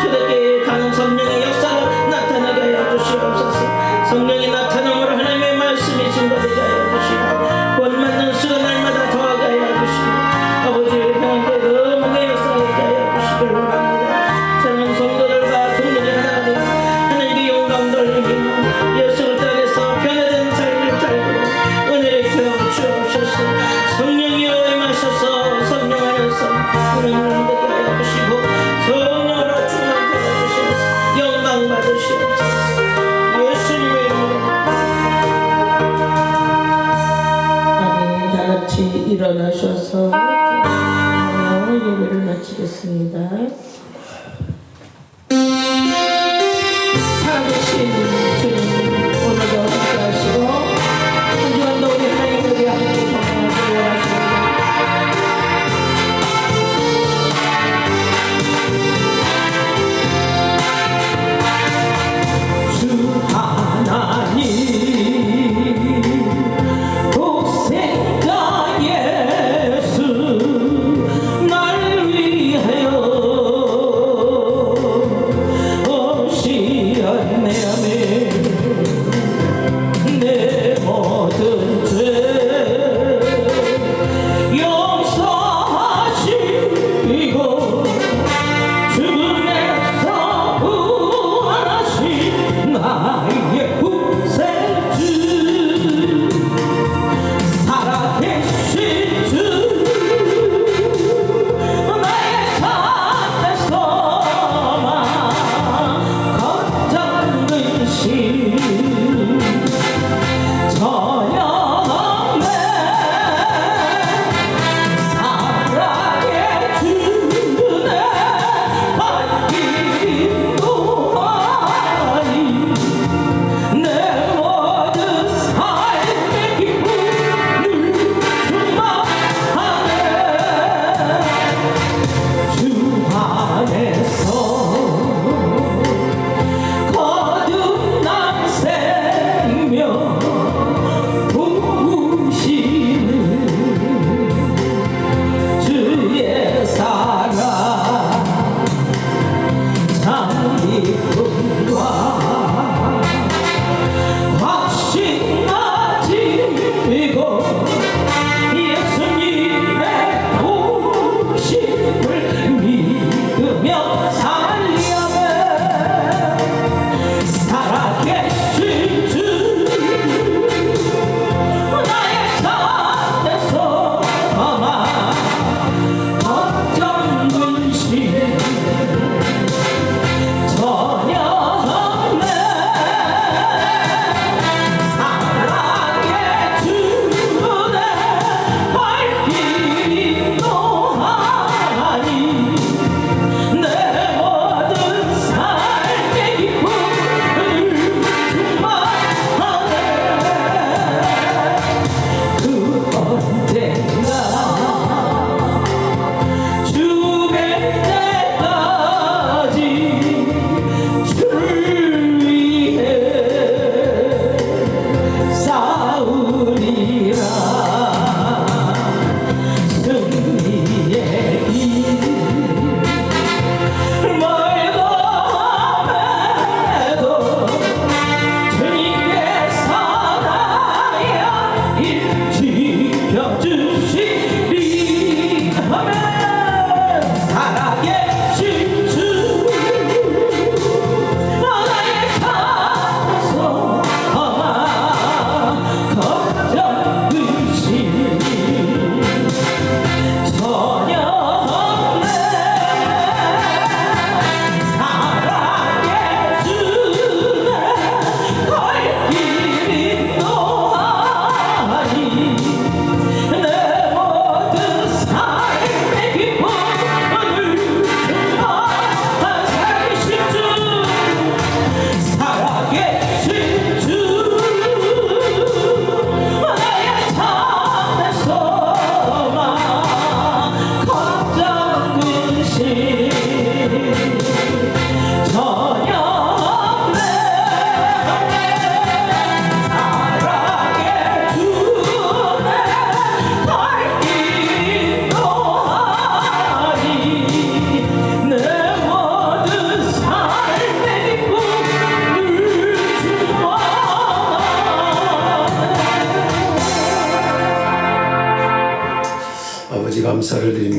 초대교회에 가는 성령의 역사가 나타나게 하여 주시옵소서. 성령이 나타남으로 하나님의 말씀이 증거되게 하여 주시고 구원받는 수가 날마다 더하게 하여 주시고 아버지 우리 평안교회 너무의 역사가 있게 하여 주시길 원합니다. 사랑하는 성도들과 종들이 하나가 되어 하나님께 영광 돌리며 예수 그리스도 안에서 변화된 삶을 살고 은혜를 베어 주옵소서. 성령이여 임하셔서 성령 안에서 우리를 되게 하여 주시고 성령으로 충만하게 하여 주시옵소서. 영광 받으시옵소서. 예수님의 이름으로 아멘. 다같이 일어나셔서 예배를 마치겠습니다. 살아계신 주님 오늘도 함께하시고 한 주간도 우리 하나님을 위해 함께 건강하시기 원하십니다. 주 하나님 독생자 예수 날 위하여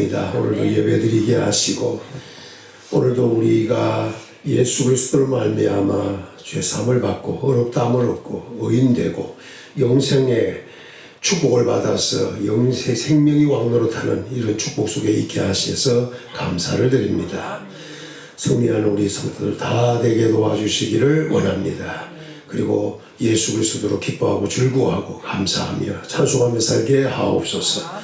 있습니다. 오늘도 예배드리게 하시고 오늘도 우리가 예수 그리스도로 말미암아 죄사함을 받고 어렵다함을 얻고 의인되고 영생의 축복을 받아서 영생 생명이 왕노릇하는 이런 축복 속에 있게 하셔서 감사를 드립니다. 승리하는 우리 성도들 다 되게 도와주시기를 원합니다. 그리고 예수 그리스도로 기뻐하고 즐거워하고 감사하며 찬송하며 살게 하옵소서.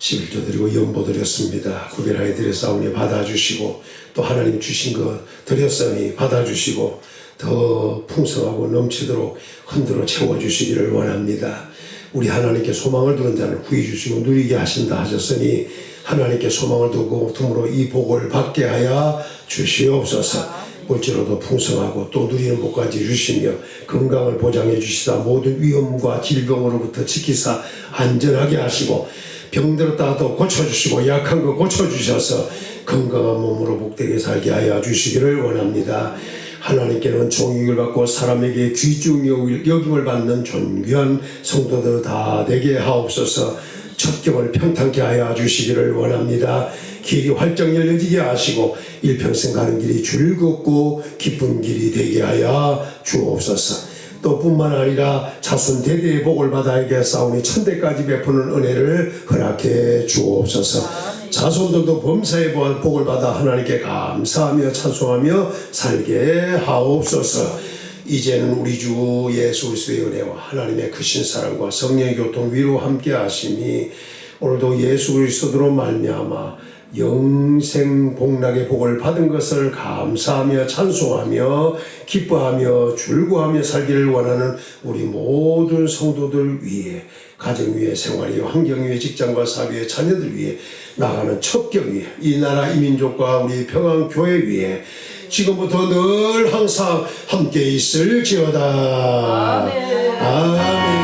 11조 드리고 연보 드렸습니다. 구별하여 드렸사오니 받아주시고 또 하나님 주신 것 드렸사오니 받아주시고 더 풍성하고 넘치도록 흔들어 채워주시기를 원합니다. 우리 하나님께 소망을 두는 자는 후히 주시고 누리게 하신다 하셨으니 하나님께 소망을 두고 tum으로 이 복을 받게 하여 주시옵소서. 물질로도 풍성하고 또 누리는 복까지 주시며 건강을 보장해 주시사 모든 위험과 질병으로부터 지키사 안전하게 하시고 병들었다도 고쳐주시고 약한 거 고쳐주셔서 건강한 몸으로 복되게 살게 하여 주시기를 원합니다. 하나님께는 존경을 받고 사람에게 귀중 여김을 받는 존귀한 성도들 다 되게 하옵소서. 첩경을 평탄케 하여 주시기를 원합니다. 길이 활짝 열려지게 하시고 일평생 가는 길이 즐겁고 기쁜 길이 되게 하여 주옵소서. 또 뿐만 아니라 자손 대대의 복을 받아야게 싸우니 천대까지 베푸는 은혜를 허락해 주옵소서. 자손들도 범사의 복을 받아 하나님께 감사하며 찬송하며 살게 하옵소서. 이제는 우리 주 예수 그리스도의 은혜와 하나님의 크신 사랑과 성령의 교통 위로 함께 하시니 오늘도 예수 그리스도로 말미암아 영생 복락의 복을 받은 것을 감사하며 찬송하며 기뻐하며 즐거워하며 살기를 원하는 우리 모든 성도들 위해 가정 위에 생활 위에 환경 위에 직장과 사업의 자녀들 위해 나가는 첩경 위에 이 나라 이 민족과 우리 평안교회 위에 지금부터 늘 항상 함께 있을지어다. 아멘. 아멘.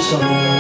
감사합니다.